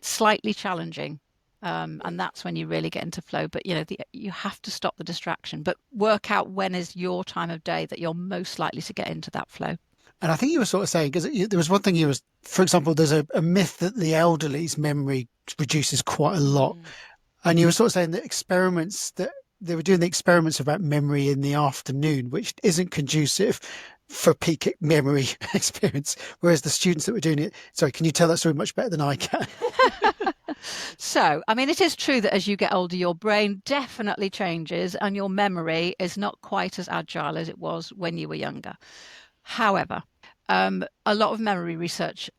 slightly challenging. And that's when you really get into flow. But you have to stop the distraction, but work out when is your time of day that you're most likely to get into that flow. And I think you were sort of saying, because there was one thing for example, there's a myth that the elderly's memory reduces quite a lot. And you were sort of saying that they were doing the experiments about memory in the afternoon, which isn't conducive for peak memory experience. Whereas the students that were doing it, sorry, can you tell that story much better than I can? So, I mean, it is true that as you get older, your brain definitely changes and your memory is not quite as agile as it was when you were younger. However, a lot of research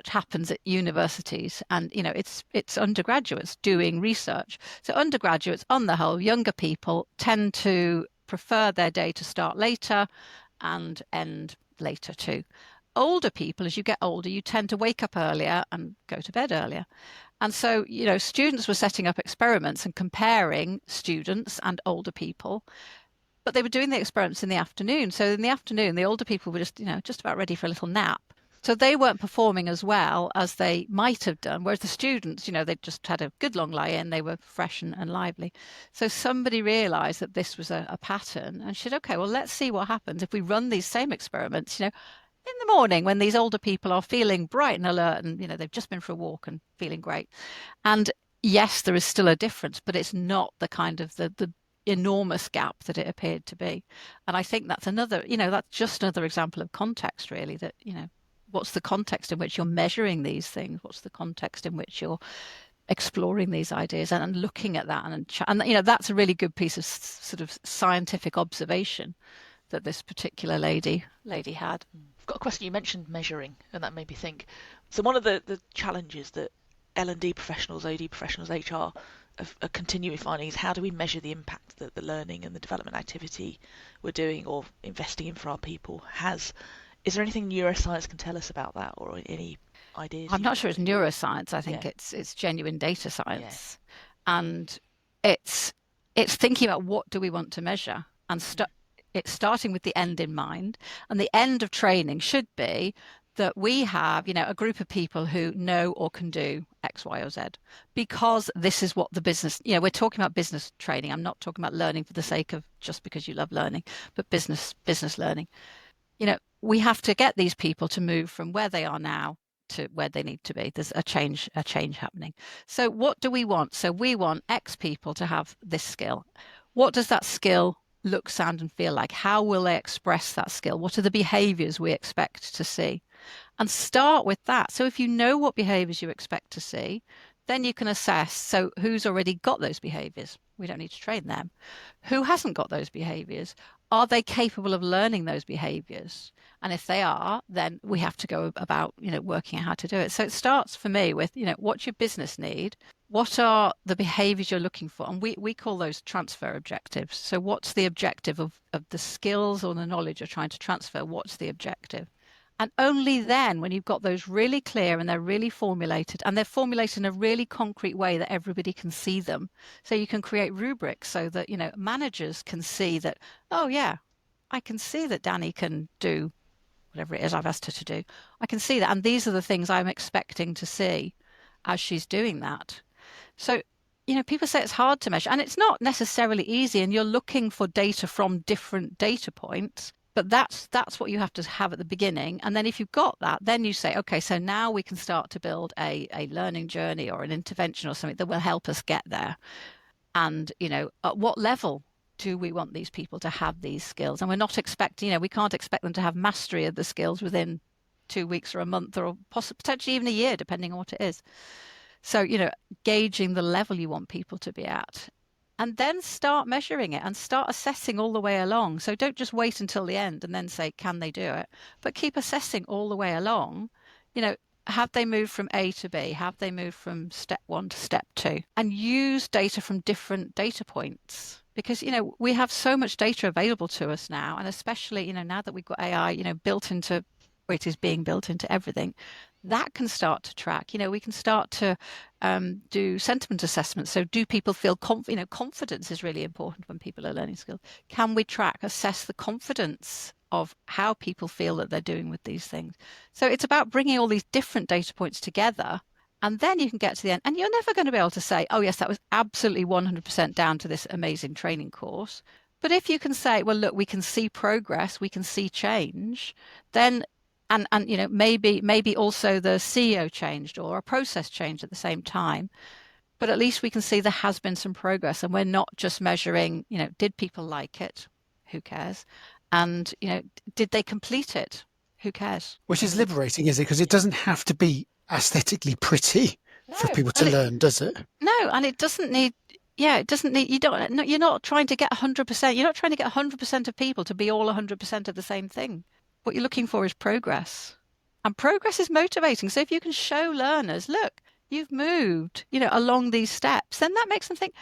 happens at universities, and it's undergraduates doing research. So undergraduates, on the whole, younger people tend to prefer their day to start later and end later too. Older people, as you get older, you tend to wake up earlier and go to bed earlier. And so, students were setting up experiments and comparing students and older people, but they were doing the experiments in the afternoon. So in the afternoon, the older people were just about ready for a little nap. So they weren't performing as well as they might have done, whereas the students, they'd just had a good long lie-in, they were fresh and lively. So somebody realised that this was a pattern and said, okay, well, let's see what happens if we run these same experiments, in the morning when these older people are feeling bright and alert and, they've just been for a walk and feeling great. And yes, there is still a difference, but it's not the kind of the enormous gap that it appeared to be. And I think that's another, that's just another example of context, really, that, what's the context in which you're measuring these things? What's the context in which you're exploring these ideas and looking at that? And that's a really good piece of sort of scientific observation that this particular lady had. I've got a question. You mentioned measuring, and that made me think. So one of the challenges that L&D professionals, OD professionals, HR are continually finding is how do we measure the impact that the learning and the development activity we're doing or investing in for our people has. Is there anything neuroscience can tell us about that, or any ideas? I'm not sure it's neuroscience. I think it's genuine data science, and it's thinking about what do we want to measure, and it's starting with the end in mind. And the end of training should be that we have, a group of people who know or can do X, Y, or Z, because this is what the business. We're talking about business training. I'm not talking about learning for the sake of just because you love learning, but business learning. We have to get these people to move from where they are now to where they need to be. There's a change happening. So what do we want? So we want X people to have this skill. What does that skill look, sound, and feel like? How will they express that skill? What are the behaviors we expect to see? And start with that. So if you know what behaviors you expect to see, then you can assess, so who's already got those behaviors? We don't need to train them. Who hasn't got those behaviors? Are they capable of learning those behaviors? And if they are, then we have to go about, working out how to do it. So it starts for me with, what's your business need? What are the behaviors you're looking for? And we call those transfer objectives. So what's the objective of the skills or the knowledge you're trying to transfer? What's the objective? And only then, when you've got those really clear and they're really formulated, and they're formulated in a really concrete way that everybody can see them. So you can create rubrics so that, managers can see that, oh yeah, I can see that Danny can do whatever it is I've asked her to do. I can see that. And these are the things I'm expecting to see as she's doing that. So, people say it's hard to measure, and it's not necessarily easy, and you're looking for data from different data points. But that's what you have to have at the beginning. And then if you've got that, then you say, okay, so now we can start to build a learning journey or an intervention or something that will help us get there. And, at what level do we want these people to have these skills? And we're not expecting, we can't expect them to have mastery of the skills within 2 weeks or a month or potentially even a year, depending on what it is. So, gauging the level you want people to be at. And then start measuring it and start assessing all the way along. So don't just wait until the end and then say, can they do it? But keep assessing all the way along. Have they moved from A to B? Have they moved from step 1 to step 2? And use data from different data points. Because, we have so much data available to us now. And especially, now that we've got AI, built into, or it is being built into everything, that can start to track. We can start to do sentiment assessments. So do people feel confidence is really important when people are learning skills. Can we assess the confidence of how people feel that they're doing with these things? So it's about bringing all these different data points together, and then you can get to the end. And you're never going to be able to say, oh yes, that was absolutely 100% down to this amazing training course. But if you can say, well, look, we can see progress, we can see change, then And maybe also the CEO changed or a process changed at the same time, but at least we can see there has been some progress, and we're not just measuring, did people like it? Who cares? And, did they complete it? Who cares? Which is liberating, is it? Because it doesn't have to be aesthetically pretty for people to learn, does it? No, and it doesn't need. Yeah, it doesn't need. You're not trying to get 100%. You're not trying to get 100% of people to be all 100% of the same thing. What you're looking for is progress. And progress is motivating. So if you can show learners, look, you've moved, along these steps, then that makes them think,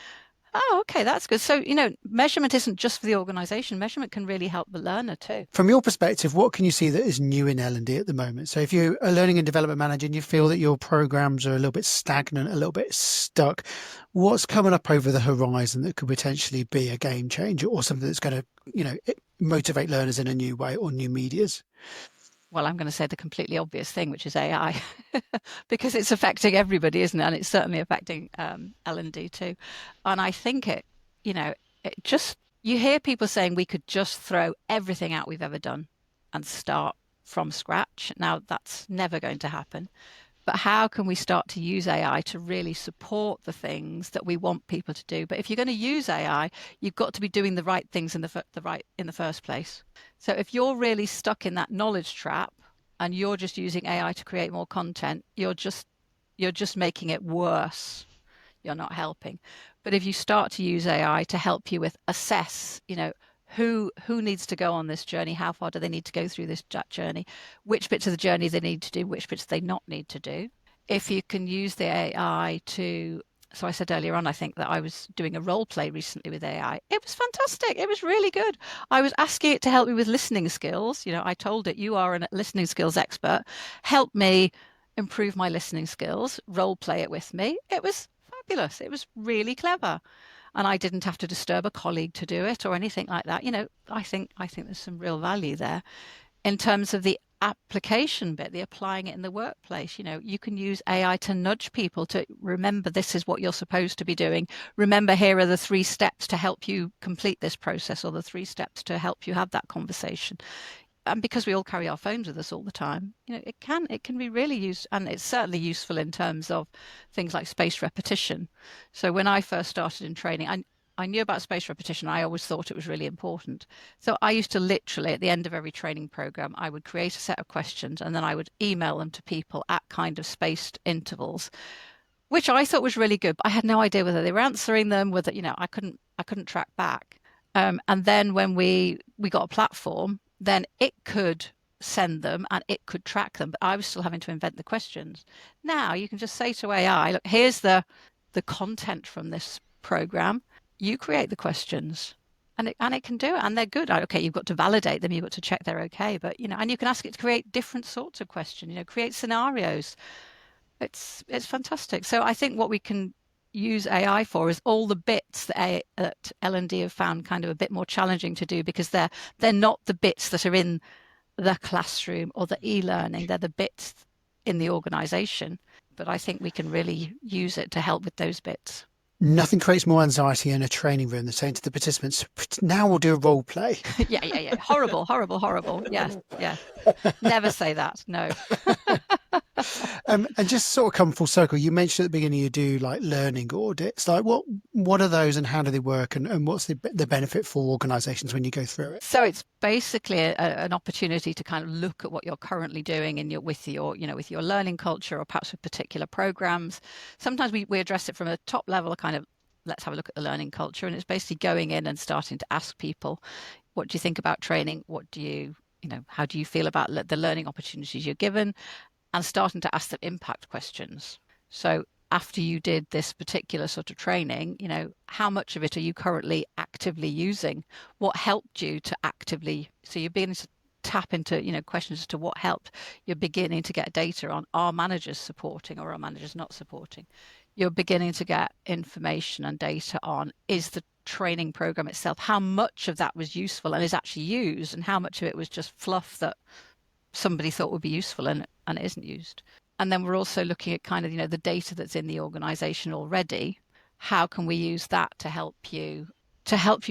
Oh, okay, that's good. So, measurement isn't just for the organization. Measurement can really help the learner too. From your perspective, what can you see that is new in L&D at the moment? So if you're a learning and development manager and you feel that your programs are a little bit stagnant, a little bit stuck, what's coming up over the horizon that could potentially be a game changer or something that's going to, motivate learners in a new way or new medias? Well, I'm going to say the completely obvious thing, which is AI, because it's affecting everybody, isn't it? And it's certainly affecting L&D too. And I think you hear people saying we could just throw everything out we've ever done and start from scratch. Now, that's never going to happen. But how can we start to use AI to really support the things that we want people to do? But if you're going to use AI, you've got to be doing the right things in the first place. So if you're really stuck in that knowledge trap and you're just using AI to create more content, you're just making it worse. You're not helping. But if you start to use AI to help you with assess, who needs to go on this journey, how far do they need to go through this journey, which bits of the journey they need to do, which bits they not need to do. If you can use the AI so I said earlier on, I think that I was doing a role play recently with AI. It was fantastic. It was really good. I was asking it to help me with listening skills. I told it, you are a listening skills expert. Help me improve my listening skills. Role play it with me. It was fabulous. It was really clever. And I didn't have to disturb a colleague to do it or anything like that. I think there's some real value there. In terms of the application bit, the applying it in the workplace, you can use AI to nudge people to remember this is what you're supposed to be doing. Remember, here are the 3 steps to help you complete this process, or the 3 steps to help you have that conversation. And because we all carry our phones with us all the time, it can be really used, and it's certainly useful in terms of things like spaced repetition. So when I first started in training, I knew about spaced repetition. I always thought it was really important. So I used to literally, at the end of every training program, I would create a set of questions and then I would email them to people at kind of spaced intervals, which I thought was really good. But I had no idea whether they were answering them, whether, I couldn't track back. And then when we got a platform, then it could send them and it could track them, but I was still having to invent the questions. Now you can just say to AI, look, here's the content from this program. You create the questions, and it can do it, and they're good. Okay, you've got to validate them, you've got to check they're okay, but and you can ask it to create different sorts of questions, create scenarios. It's fantastic. So I think what we can use AI for is all the bits that L&D have found kind of a bit more challenging to do, because they're not the bits that are in the classroom or the e-learning. They're the bits in the organization. But I think we can really use it to help with those bits. Nothing creates more anxiety in a training room than saying to the participants, now we'll do a role play. Yeah. Horrible. Yes. Never say that. No. And just sort of come full circle, you mentioned at the beginning you do like learning audits. Like what are those and how do they work, and what's the benefit for organizations when you go through it? So it's basically an opportunity to kind of look at what you're currently doing with your learning culture, or perhaps with particular programs. Sometimes we address it from a top level, a kind of let's have a look at the learning culture, and it's basically going in and starting to ask people, what do you think about training? What do you how do you feel about the learning opportunities you're given? And starting to ask them impact questions. So after you did this particular sort of training, how much of it are you currently actively using? What helped you to actively? So you're beginning to tap into, questions as to what helped. You're beginning to get data on, are managers supporting or are managers not supporting? You're beginning to get information and data on, is the training program itself, how much of that was useful and is actually used, and how much of it was just fluff that somebody thought would be useful and it isn't used. And then we're also looking at kind of, the data that's in the organization already. How can we use that to help you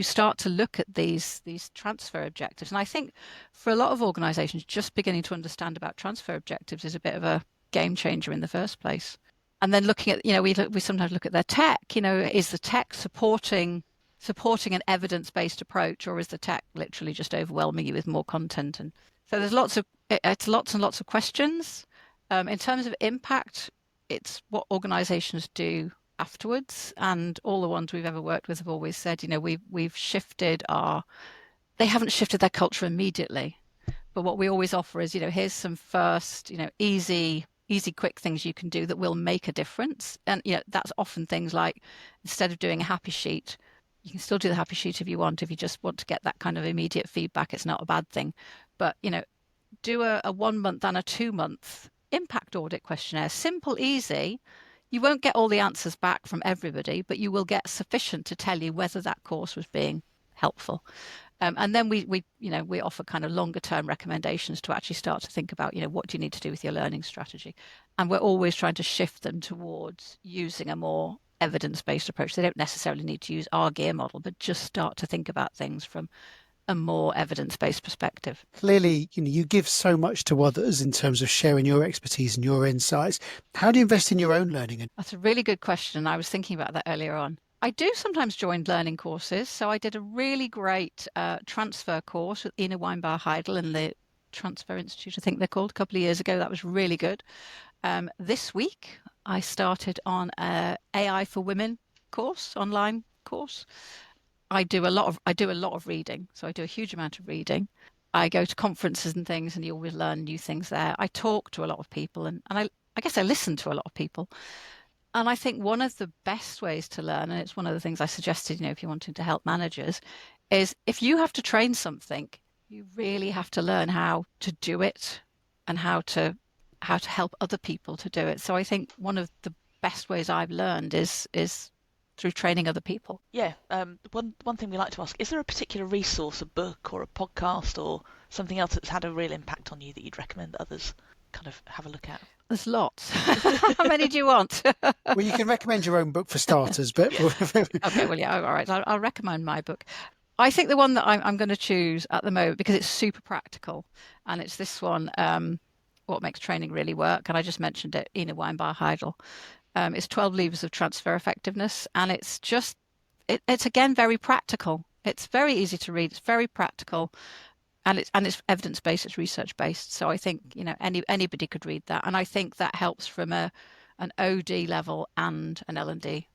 start to look at these transfer objectives? And I think for a lot of organizations, just beginning to understand about transfer objectives is a bit of a game changer in the first place. And then looking at, we sometimes look at their tech, is the tech supporting an evidence-based approach, or is the tech literally just overwhelming you with more content? And so there's lots and lots of questions. In terms of impact, it's what organizations do afterwards. And all the ones we've ever worked with have always said, we've shifted they haven't shifted their culture immediately. But what we always offer is, here's some first, easy easy, quick things you can do that will make a difference. And that's often things like, instead of doing a happy sheet, you can still do the happy sheet if you want. If you just want to get that kind of immediate feedback, it's not a bad thing. But do a 1 month and a 2 month impact audit questionnaire. Simple, easy. You won't get all the answers back from everybody, but you will get sufficient to tell you whether that course was being helpful. And then we offer kind of longer term recommendations to actually start to think about, what do you need to do with your learning strategy? And we're always trying to shift them towards using a more evidence-based approach. They don't necessarily need to use our gear model, but just start to think about things from a more evidence-based perspective. Clearly, you give so much to others in terms of sharing your expertise and your insights. How do you invest in your own learning? That's a really good question. I was thinking about that earlier on. I do sometimes join learning courses. So I did a really great transfer course with Ina Weinbauer-Heidel and the Transfer Institute, I think they're called, a couple of years ago. That was really good. This week, I started on a AI for Women course, online course. I do a lot of reading, so I do a huge amount of reading. I go to conferences and things, and you always learn new things there. I talk to a lot of people, and I guess I listen to a lot of people. And I think one of the best ways to learn, and it's one of the things I suggested, if you're wanting to help managers, is if you have to train something, you really have to learn how to do it and how to help other people to do it. So I think one of the best ways I've learned is through training other people. Yeah. One thing we like to ask, is there a particular resource, a book or a podcast or something else that's had a real impact on you that you'd recommend that others kind of have a look at? There's lots. How many do you want? Well, you can recommend your own book for starters, but... Okay, well, yeah, all right. I'll recommend my book. I think the one that I'm going to choose at the moment, because it's super practical, and it's this one, What Makes Training Really Work, and I just mentioned it, Ina Weinbauer-Heidel. It's 12 Levers of Transfer Effectiveness, and it's just, it's again very practical. It's very easy to read. It's very practical, and it's evidence-based. It's research-based. So I think anybody could read that, and I think that helps from an OD level and an L&D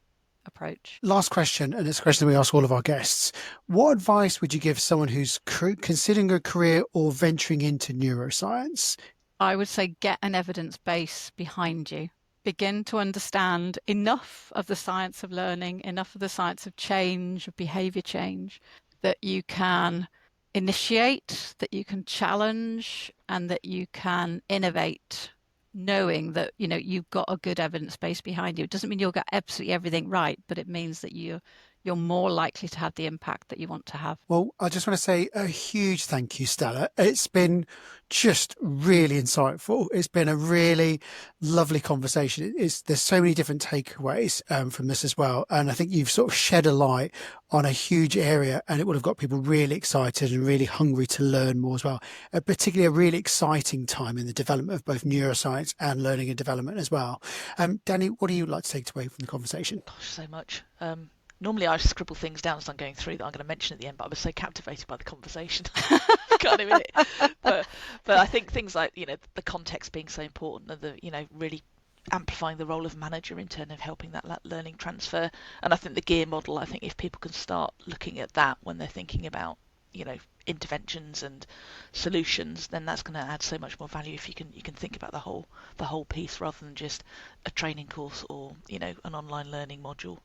approach. Last question, and it's a question we ask all of our guests. What advice would you give someone who's considering a career or venturing into neuroscience? I would say get an evidence base behind you. Begin to understand enough of the science of learning, enough of the science of change, of behaviour change, that you can initiate, that you can challenge, and that you can innovate, knowing that you've got a good evidence base behind you. It doesn't mean you'll get absolutely everything right, but it means that you're more likely to have the impact that you want to have. Well, I just want to say a huge thank you, Stella. It's been just really insightful. It's been a really lovely conversation. There's so many different takeaways from this as well. And I think you've sort of shed a light on a huge area, and it would have got people really excited and really hungry to learn more as well. Particularly a really exciting time in the development of both neuroscience and learning and development as well. Danny, what do you like to take away from the conversation? Gosh, so much. Normally I scribble things down as I'm going through that I'm going to mention at the end, but I was so captivated by the conversation. Can't admit it. But I think things like, the context being so important, and the, really amplifying the role of manager in terms of helping that learning transfer. And I think the gear model, I think if people can start looking at that when they're thinking about, interventions and solutions, then that's going to add so much more value if you can think about the whole piece rather than just a training course or an online learning module,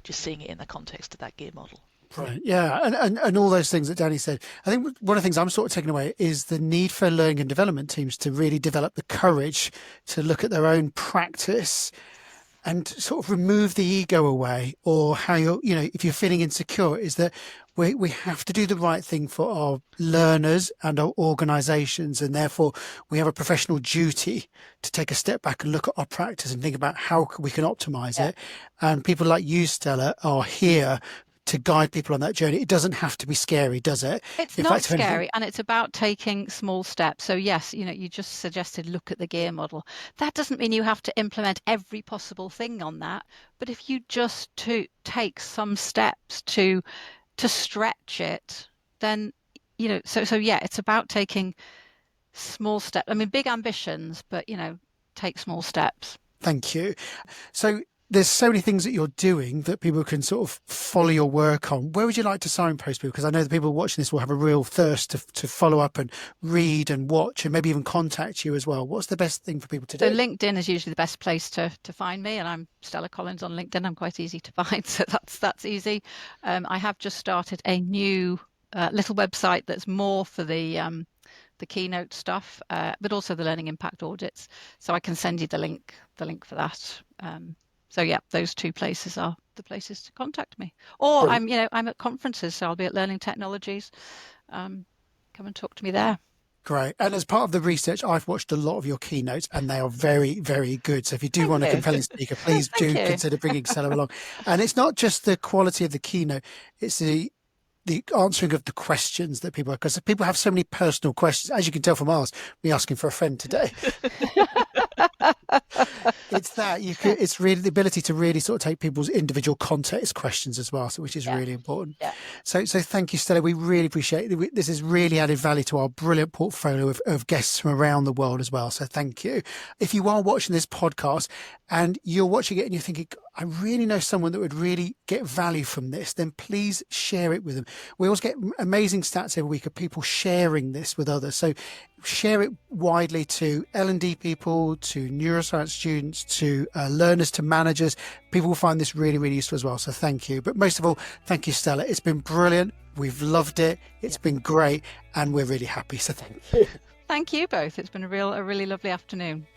just seeing it in the context of that gear model. Right. Yeah. And all those things that Danny said. I think one of the things I'm sort of taking away is the need for learning and development teams to really develop the courage to look at their own practice and sort of remove the ego away, or how if you're feeling insecure, is that we have to do the right thing for our learners and our organizations. And therefore we have a professional duty to take a step back and look at our practice and think about how we can optimize it. And people like you, Stella, are here to guide people on that journey. It doesn't have to be scary, does it? It's not scary, and it's about taking small steps. So yes, you just suggested look at the gear model. That doesn't mean you have to implement every possible thing on that, but if you just take some steps to stretch it, then so yeah, it's about taking small steps. I mean, big ambitions, but take small steps. Thank you. So there's so many things that you're doing that people can sort of follow your work on. Where would you like to signpost people? Because I know the people watching this will have a real thirst to follow up and read and watch and maybe even contact you as well. What's the best thing for people to do? So LinkedIn is usually the best place to find me, and I'm Stella Collins on LinkedIn. I'm quite easy to find, so that's easy. I have just started a new little website that's more for the keynote stuff, but also the learning impact audits. So I can send you the link for that. So yeah, those two places are the places to contact me. Or Brilliant. I'm at conferences, so I'll be at Learning Technologies. Come and talk to me there. Great. And as part of the research, I've watched a lot of your keynotes and they are very, very good. So if you do want a compelling speaker, please do consider bringing Stella along. And it's not just the quality of the keynote, it's the answering of the questions that people, because people have so many personal questions. As you can tell from ours, we're asking for a friend today. It's really the ability to really sort of take people's individual context questions as well, so which is really important. Yeah. So thank you, Stella. We really appreciate it. This has really added value to our brilliant portfolio of guests from around the world as well. So thank you. If you are watching this podcast and you're watching it and you're thinking, I really know someone that would really get value from this, then please share it with them. We always get amazing stats every week of people sharing this with others. So share it widely to L&D people, to neuroscience students, to learners, to managers. People will find this really, really useful as well. So thank you. But most of all, thank you, Stella. It's been brilliant. We've loved it. It's been great. And we're really happy. So thank you. Thank you both. It's been a really lovely afternoon.